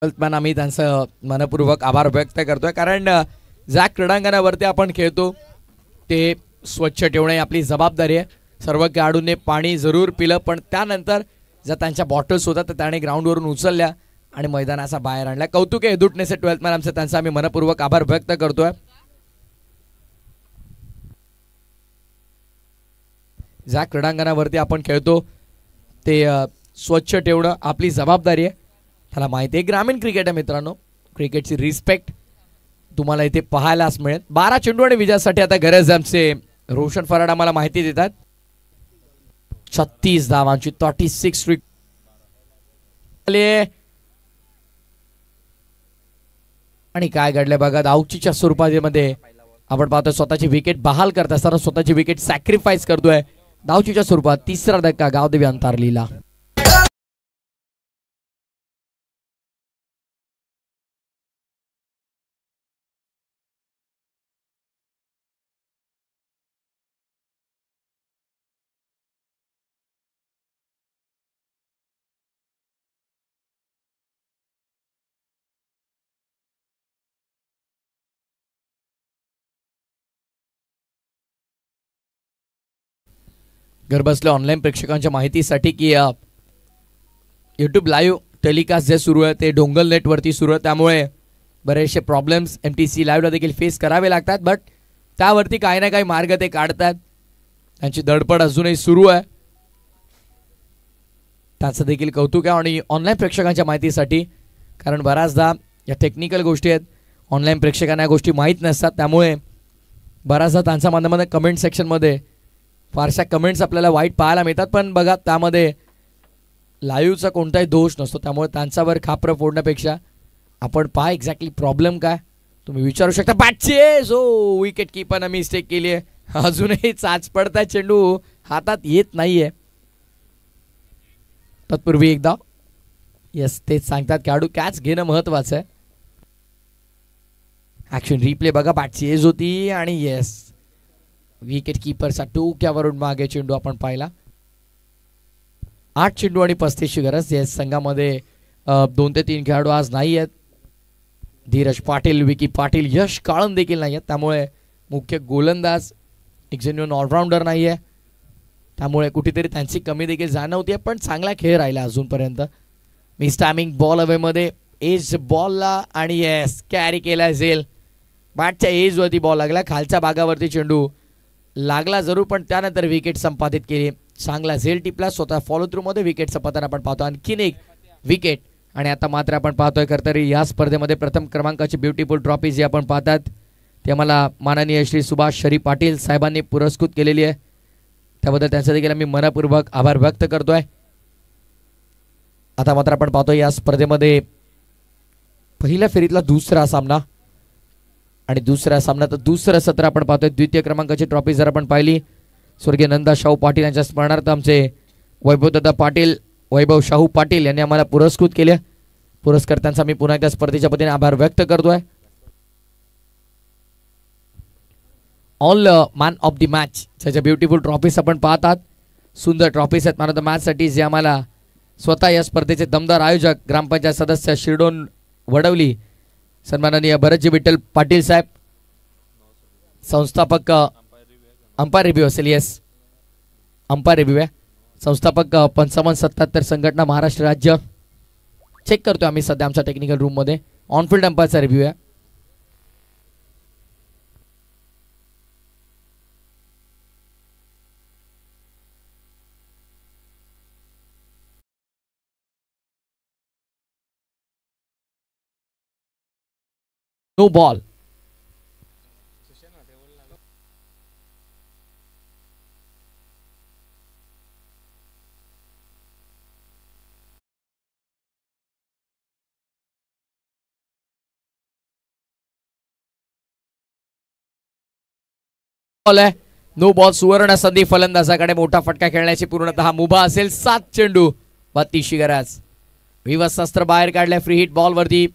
पण आम्ही त्यांचं मनपूर्वक आभार व्यक्त करतोय, कारण ज्या क्रीडांगणावरती आपण खेळतो ते स्वच्छ ठेवणे आपली जबाबदारी आहे. सर्व खेळाडूंनी पाणी जरूर पिलं, पण त्यानंतर जर त्यांच्या बॉटल्स होतात तर त्याने ग्राउंडवरून उचलल्या आणि मैदानाचा बाहेर आणला. कौतुक आहे हेदुटनेचे 12th मॅन आमचं, त्यांचा आम्ही मनपूर्वक आभार व्यक्त करतोय. ज्या क्रीडांगणावरती आपण खेळतो ते स्वच्छ ठेवणं आपली जबाबदारी आहे. त्याला माहिती आहे ग्रामीण क्रिकेट आहे मित्रांनो, क्रिकेटची रिस्पेक्ट तुम्हाला इथे पाहायलाच मिळेल. 12 चेंडू आणि विजयासाठी आता गरज आमचे रोशन फराड आम्हाला माहिती देतात. 36 धावांची 36 स्ट्रीक आणि काय घडलंय बघा. धावचीच्या स्वरूपामध्ये आपण पाहतोय स्वतःची विकेट बहाल करत असताना स्वतःची विकेट सॅक्रिफाईस करतोय. धावचीच्या स्वरूपात तिसरा धक्का गावदेवी अंतारलीला. घरबसल्या ऑनलाईन प्रेक्षकांच्या माहितीसाठी की यूट्यूब लाईव्ह टेलिकास्ट जे सुरू आहे ते डोंगल नेटवरती सुरू आहे, त्यामुळे बरेचसे प्रॉब्लेम्स MTC लाईव्हला देखील फेस करावे लागतात. बट त्यावरती काही ना काही मार्ग ते काढतात. त्यांची धडपड अजूनही सुरू आहे, त्याचं देखील कौतुक आहे. आणि ऑनलाईन प्रेक्षकांच्या माहितीसाठी, कारण बऱ्याचदा या टेक्निकल गोष्टी आहेत, ऑनलाईन प्रेक्षकांना या गोष्टी माहीत नसतात, त्यामुळे बऱ्याचदा त्यांच्या माध्यमातून कमेंट सेक्शनमध्ये फारशा कमेंट्स आपल्याला वाईट पाहायला मिळतात. पण बघा त्यामध्ये लाईव्हचा कोणताही दोष नसतो, त्यामुळे त्यांच्यावर खापरं फोडण्यापेक्षा आपण पहा एक्झॅक्टली प्रॉब्लेम काय तुम्ही विचारू शकता. बॅटचे जो विकेट कीपरनं मिस्टेक केली आहे, अजूनही चाच पडताय, चेंडू हातात येत नाहीये. तत्पूर्वी एकदा येस तेच सांगतात खेळाडू कॅच घेणं महत्वाचं आहे. ऍक्शन रिप्ले बघा, बॅटची एज होती आणि येस विकेट कीपरचा टोक्यावरून मागे चेंडू आपण पाहिला. 8 चेंडू आणि 35ची गरज. येस संघामध्ये 2 ते 3 खेळाडू आज नाही आहेत. धीरज पाटील, विकी पाटील, यश काळन देखील नाही आहेत, त्यामुळे मुख्य गोलंदाज एक जेन्युइन ऑलराऊंडर नाही आहे, त्यामुळे कुठेतरी त्यांची कमी देखील जाणवते. पण चांगला खेळ राहिला अजूनपर्यंत. मिस टायमिंग बॉल अवेमध्ये एज बॉलला आणि येस कॅरी केला झेल. बॅटच्या एजवरती बॉल लागला, खालच्या भागावरती चेंडू लागला जरूर, पण त्यानंतर विकेट संपादित केली. चांगला झेल टिपला, स्वतः फॉलो थ्रू मध्ये विकेटचं पतन आपण पाहतो. आणखीन एक विकेट आणि आता मात्र आपण पाहतोय खरतरी या स्पर्धेमध्ये प्रथम क्रमांकाची ब्युटिफुल ट्रॉफी जी आपण पाहतात ती आम्हाला माननीय श्री सुभाष शरी पाटील साहेबांनी पुरस्कृत केलेली आहे. त्याबद्दल त्यांचा देखील आम्ही मनपूर्वक आभार व्यक्त करतोय. आता मात्र आपण पाहतोय या स्पर्धेमध्ये पहिल्या फेरीतला दुसरा सामना आणि दुसऱ्या सामन्यात दुसरं सत्र आपण पाहतोय. द्वितीय क्रमांकाची ट्रॉफी जर आपण पाहिली स्वर्गीय नंदा शाहू पाटील यांच्या स्मरणार्थ आमचे वैभवदादा पाटील, वैभव शाहू पाटील यांनी आम्हाला पुरस्कृत केले. पुरस्कर्त्यांचा मी पुन्हा एकदा स्पर्धेच्या पतीने आभार व्यक्त करतोय. All man of the match ज्याच्या ब्युटिफुल ट्रॉफीज आपण पाहतात, सुंदर ट्रॉफीज आहेत मॅन ऑफ द मॅच साठी, जे आम्हाला स्वतः या स्पर्धेचे दमदार आयोजक ग्रामपंचायत सदस्य शिरडोन वडवली सन्माननीय भरतजी विठ्ठल पाटील साहेब, संस्थापक अंपायर रिव्ह्यू असेल, येस अंपायर रिव्ह्यू आहे, संस्थापक 5577 संघटना महाराष्ट्र राज्य. चेक करतोय आम्ही सध्या आमच्या टेक्निकल रूम मध्ये. ऑनफिल्ड अंपायरचा रिव्ह्यू आहे. No ball. बॉल आहे, नो बॉल. सुवर्ण संधी फलंदाजाकडे, मोठा फटका खेळण्याची पूर्णतः मुभा असेल. 7 चेंडू 32ची गरज. विवशस्त्र बाहेर काढलाय फ्री हिट बॉल वरती.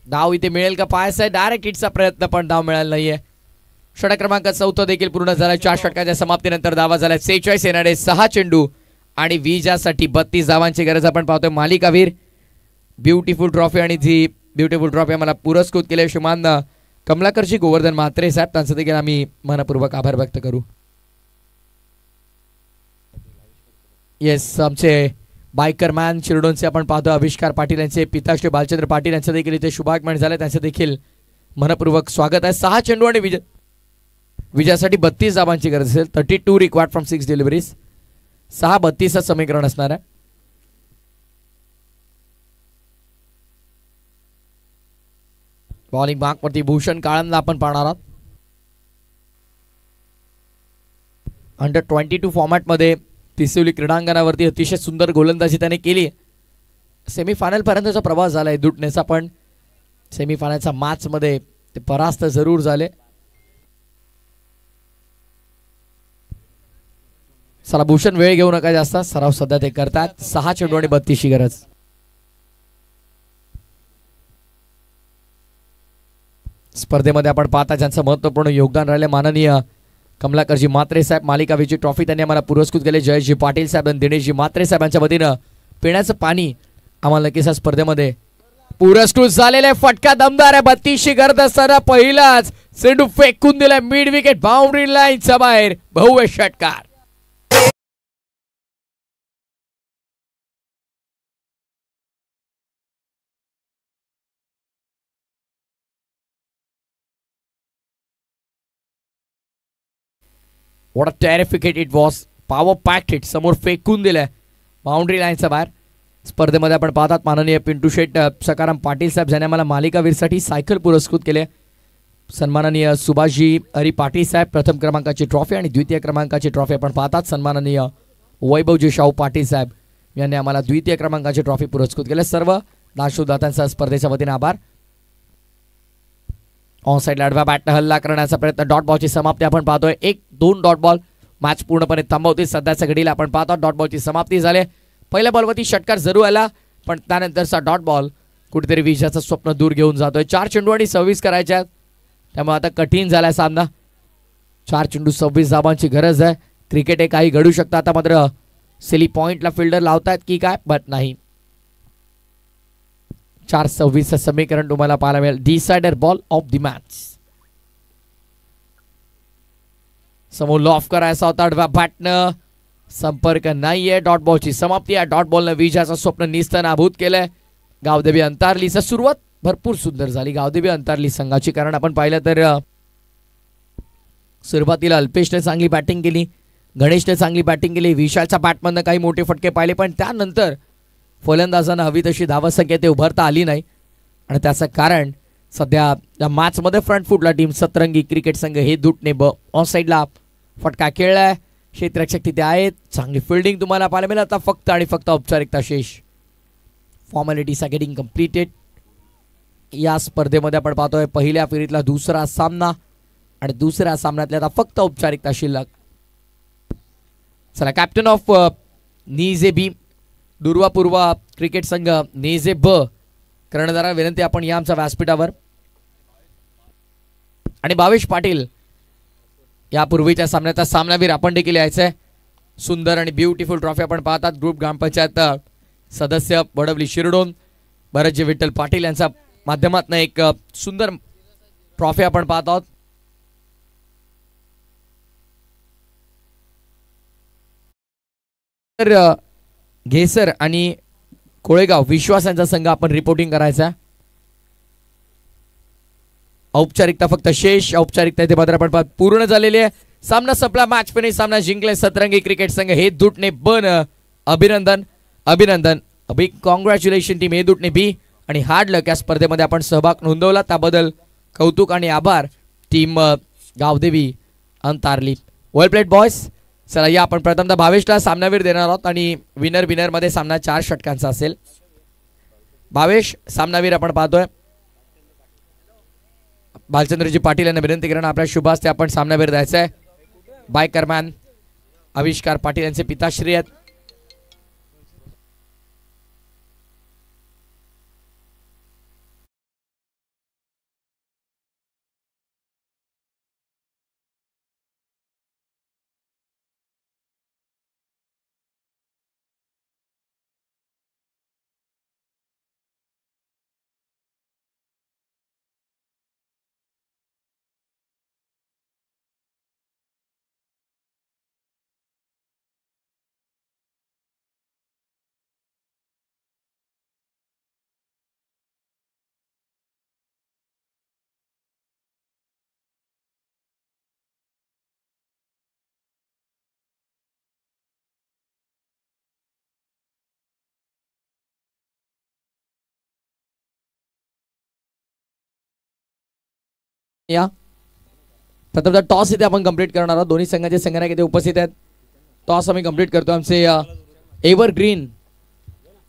धाव इथे मिळेल का पाहायचं, डायरेक्ट हिटचा प्रयत्न पण धाव मिळाला नाहीये. षटक क्रमांक 4 देखील पूर्ण झाला. 4 षटकाच्या समाप्तीनंतर धावा झाल्या 46 येणारे 6 चेंडू आणि विजयासाठी 32 धावांची गरज आपण पाहतोय. मालिकावीर ब्युटिफुल ट्रॉफी आणि जी ब्युटिफुल ट्रॉफी आम्हाला पुरस्कृत केले श्रीमान कमलाकरजी गोवर्धन म्हात्रे साहेब, त्यांचं देखील आम्ही मनपूर्वक आभार व्यक्त करू. येस, आमचे बायकर मॅन शिरडोनचे आपण पाहतो आविष्कार पाटील यांचे पिता श्री बालचंद्र पाटील यांचं देखील इथे शुभागमन झालं, त्यांचं देखील मनपूर्वक स्वागत आहे. 6 चेंडू आणि विजयासाठी 32 धावांची गरज असेल. 32 रिक्वायर्ड फ्रॉम 6 डिलिव्हरीज. 6-32 समीकरण असणार आहे. बॉलिंग मार्कवरती भूषण काळंदला आपण पाहणार आहोत. अंडर 22 फॉर्मॅटमध्ये पिसिवली क्रीडांगणावरती अतिशय सुंदर गोलंदाजी त्याने केली. सेमीफायनल पर्यंतचा प्रवास झालाय दुटनेचा, पण सेमीफायनलच्या मॅच मध्ये ते परास्त जरूर झाले. चला, भूषण वेळ घेऊ नका जास्त, सराव सध्या ते करतात. 6 चेंडू आणि 32 ची गरज. स्पर्धेमध्ये आपण पाहता ज्यांचं महत्वपूर्ण योगदान राहिले माननीय कमलाकरजी म्हात्रे साहेब, मालिका विजयी ट्रॉफी त्यांनी आम्हाला पुरस्कृत केले. जयजी पाटील साहेब आणि दिनेशजी म्हात्रे साहेबांच्या वतीनं पिण्याचं पाणी आम्हाला नक्कीच स्पर्धेमध्ये पुरस्कृत झालेला आहे. फटका दमदार आहे. 32 ची गरज असताना पहिलाच चेंडू फेकून दिलाय मिड विकेट बाउंड्री लाईनच्या बाहेर. भव्य षटकार. What a terrific hit it was. Power packed hit. समोर फेकून दिलाय बाउंड्री लाईनच्या बाहेर. स्पर्धेमध्ये आपण पाहतात माननीय पिंटू शेट सकाराम पाटील साहेब ज्यांनी आम्हाला मालिकावीरसाठी सायकल पुरस्कृत केले. सन्माननीय सुभाषजी हरी पाटील साहेब प्रथम क्रमांकाची ट्रॉफी आणि द्वितीय क्रमांकाची ट्रॉफी आपण पाहतात. सन्माननीय वैभवजी शाहू पाटील साहेब यांनी आम्हाला द्वितीय क्रमांकाची ट्रॉफी पुरस्कृत केले. सर्व दानशूरदात्यांचा स्पर्धेच्या वतीने आभार. ऑन साइड आडव्या बॅटने हल्ला करण्याचा प्रयत्न. डॉट बॉलची समाप्ती आपण पाहतोय. 1-2 डॉट बॉल मॅच पूर्णपणे थांबवते. सध्याच्या घडीला आपण पाहतो डॉट बॉलची समाप्ती झाली. पहिल्या बॉलवरती षटकार जरूर आला, पण त्यानंतरचा डॉट बॉल कुठेतरी विजयाचं स्वप्न दूर घेऊन जातोय. 4 चेंडू आणि 26 करायच्या, त्यामुळे आता कठीण झालाय सामना. 4 चेंडू 26 धावांची गरज आहे. क्रिकेट हे काही घडू शकतं. आता मात्र सेली पॉइंटला फिल्डर लावतायत की काय, बट नाही. 4-26 समीकरण तुम्हाला पाहायला मिळेल. डिसायडर बॉल ऑफ द मॅच. समोर लॉफ करायचा होता आडव्या बॅटनं, संपर्क नाहीये. डॉट बॉलची समाप्ती आहे. डॉट बॉलनं विजयाचं स्वप्न निस्तनाभूत केलंय. गावदेवी अंतारलीचं सुरुवात भरपूर सुंदर झाली गावदेवी अंतारली संघाची, कारण आपण पाहिलं तर सुरुवातीला अल्पेशने चांगली बॅटिंग केली, गणेशने चांगली बॅटिंग केली, विशालच्या बॅटमधनं काही मोठे फटके पाहिले, पण त्यानंतर फलंदाजांना हवी तशी धावसंख्या ते उभारता आली नाही. आणि त्याचं कारण सध्या या मॅचमध्ये फ्रंट फुटला टीम सतरंगी क्रिकेट संघ हे दुटणे ऑन साईडला फटका खेळलाय. क्षेत्ररक्षक तिथे आहेत. चांगली फिल्डिंग तुम्हाला पाहायला मिळेल. आता फक्त आणि फक्त औपचारिकता शेष. Formalities are getting completed. या स्पर्धेमध्ये आपण पाहतोय पहिल्या फेरीतला दुसरा सामना आणि दुसऱ्या सामन्यातल्या आता फक्त औपचारिकता शिल्लक. चला, कॅप्टन ऑफ नीजे बी दुर्वा पूर्व क्रिकेट संघ नेजे ब कर्णधारा विनंती आपण या आमच्या व्यासपीठावर. आणि भावेश पाटील यापूर्वीच्या सामन्याचा सामनावीर आपण देखील यायचंय. सुंदर आणि ब्युटिफुल ट्रॉफी आपण पाहतात. ग्रुप ग्रामपंचायत सदस्य वडवली शिरडोन भरतजी विठ्ठल पाटील यांच्या माध्यमातून एक सुंदर ट्रॉफी आपण पाहत आहोत. तर घेसर आणि कोळेगाव विश्वास यांचा संघ आपण रिपोर्टिंग करायचा. औपचारिकता फक्त शेष. औपचारिकता इथे मात्र आपण पूर्ण झालेली आहे. सामना संपला. Match finish. सामना जिंकले सतरंगी क्रिकेट संघ हे दुटणे बन. अभिनंदन अभिनंदन. बिग कॉंग्रॅच्युलेशन टीम हे दुटणे बी. आणि हार्ड लक या स्पर्धेमध्ये आपण सहभाग नोंदवला त्याबद्दल कौतुक आणि आभार team Gavdevi Antarli. Well played boys. चला, या आपण प्रथमतः भावेशला सामनावीर देणार आहोत आणि विनर मध्ये सामना 4 षटकांचा असेल. भावेश सामनावीर आपण पाहतोय. बालचंद्रजी पाटील यांना विनंती करणं आपल्या शुभास्ते आपण सामनावीर द्यायचा आहे. बायकरमॅन आविष्कार पाटील यांचे पिताश्री आहेत. या प्रथमतः टॉस इथे आपण कंप्लीट करणार आहोत. दोन्ही संघाचे संघनायक इथे उपस्थित आहेत. टॉस आम्ही कंप्लीट करतो. आमचे एव्हरग्रीन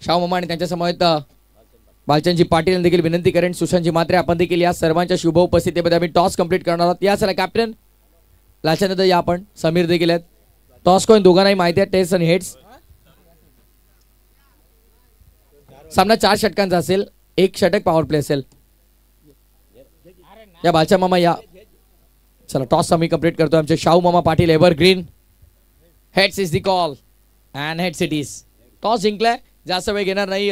शाहू मामा आणि त्यांच्या समवेत बालचंदजी पाटील यांनी देखील विनंती करेन. सुशांतजी मात्रे आपण देखील या सर्वांच्या शुभ उपस्थितीमध्ये आम्ही टॉस कंप्लीट करणार आहोत. या चला कॅप्टन लालचंद या आपण समीर देखील आहेत. टॉस कोण दोघांनाही माहिती आहे. टेस्ट आणि हेड्स सामना 4 षटकांचा असेल. 1 षटक पॉवर प्ले असेल. या बालचा मामा या चला टॉस आम्ही कंप्लीट करतो. आमचे शाहू मामा Patil evergreen. Heads is the call and heads it is. Toss जिंकलाय. जास्त वेळ घेणार नाही.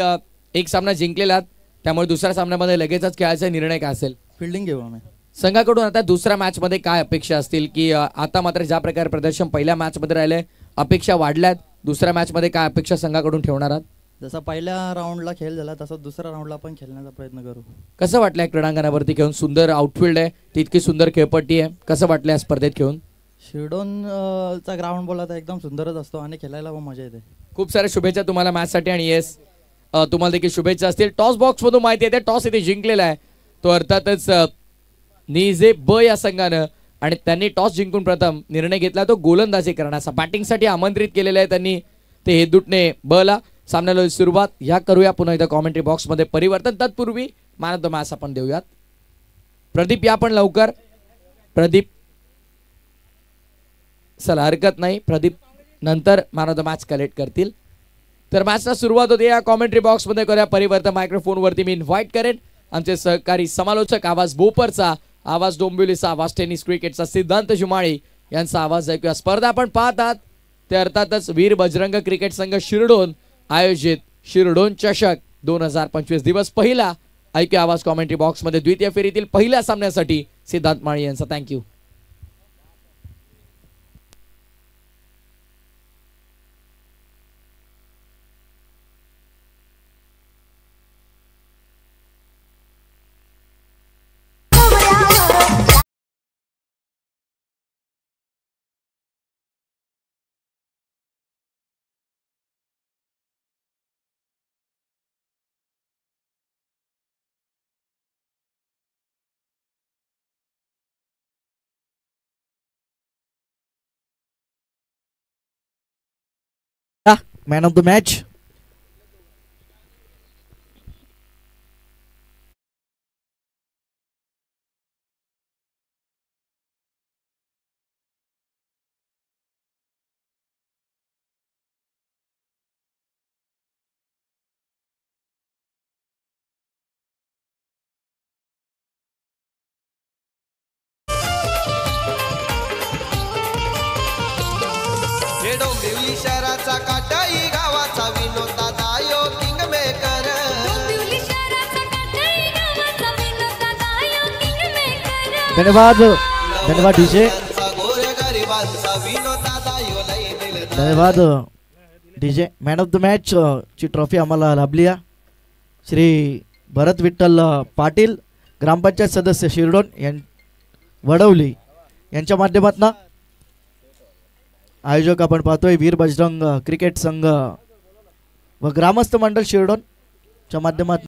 एक सामना जिंकलेला त्यामुळे दुसऱ्या सामन्यामध्ये लगेचच खेळायचा निर्णय काय असेल. फिल्डिंग घेऊ आम्ही. संघाकडून आता दुसऱ्या मॅच मध्ये काय अपेक्षा असतील की आता मात्र ज्या प्रकारे प्रदर्शन पहिल्या मॅच मध्ये राहिले अपेक्षा वाढल्यात. दुसऱ्या मॅच मध्ये काय अपेक्षा संघाकडून ठेवणार आहात. जसा पहिल्या राऊंडला खेळ झाला तसा दुसऱ्या राऊंडला पण खेळण्याचा प्रयत्न करू. कसं वाटलंय क्रीडांगणावरती खेळून. सुंदर आउटफील्ड आहे. तितकी सुंदर खेळपट्टी आहे. कसं वाटलं या स्पर्धेत खेळून. शिरडोन चा ग्राउंड बोला तर एकदम सुंदरच असतो आणि खेळायला पण मजा येते. खूप साऱ्या शुभेच्छा तुम्हाला मॅचसाठी आणि येस तुम्हाला देखील शुभेच्छा असतील. टॉस बॉक्स मधून माहिती येते टॉस इथे जिंकलेला आहे तो अर्थातच निजे ब या संघानं आणि त्यांनी टॉस जिंकून प्रथम निर्णय घेतला तो गोलंदाजी करण्याचा. बॅटिंगसाठी आमंत्रित केलेलं आहे त्यांनी ते हेदूटने ब ला. सामन्याला सुरुवात या करूया पुन्हा इथं कॉमेंट्री बॉक्स मध्ये परिवर्तन. तत्पूर्वी मॅन ऑफ द मॅच आपण देऊयात. प्रदीप या पण लवकर. प्रदीप चला हरकत नाही. प्रदीप नंतर man of the match collect करतील. तर मॅचला सुरुवात होते. या कॉमेंट्री बॉक्स मध्ये करूया परिवर्तन. मायक्रोफोन वरती मी इन्व्हाइट करेन आमचे सहकारी समालोचक. आवाज बोपरचा, आवाज डोंबिवलीचा, आवाज टेनिस क्रिकेटचा सिद्धांत जुमाळी यांचा आवाज ऐकूया. स्पर्धा आपण पाहतात ते अर्थातच वीर बजरंग क्रिकेट संघ शिरडोन आयोजित शिरडोन चषक 2025 दिवस पहिला. ऐकूया आवाज कॉमेंट्री बॉक्स मध्ये द्वितीय फेरीतील पहिल्या सामन्यासाठी सिद्धांत माळी यांचा. Thank you. Man of the match. हे डोंबिवली शहराचा काटाई गावाचा विनोद दादा यो किंग मेकर. डोंबिवली शहराचा काटाई गावाचा विनोद दादा यो किंगमेकर. धन्यवाद. धन्यवाद डीजे. गोरे गरिबांचा विनोद दादा यो लई दिलदार. धन्यवाद DJ. Man of the match ची ट्रॉफी आम्हाला लाभली आहे. श्री भरत विठ्ठल पाटील ग्रामपंचायत सदस्य शिरडोन वडवली यांच्या माध्यमातून आयोजक आपण पाहतोय वीर बजरंग क्रिकेट संघ व ग्रामस्थ मंडळ शिरडोन च्या माध्यमातून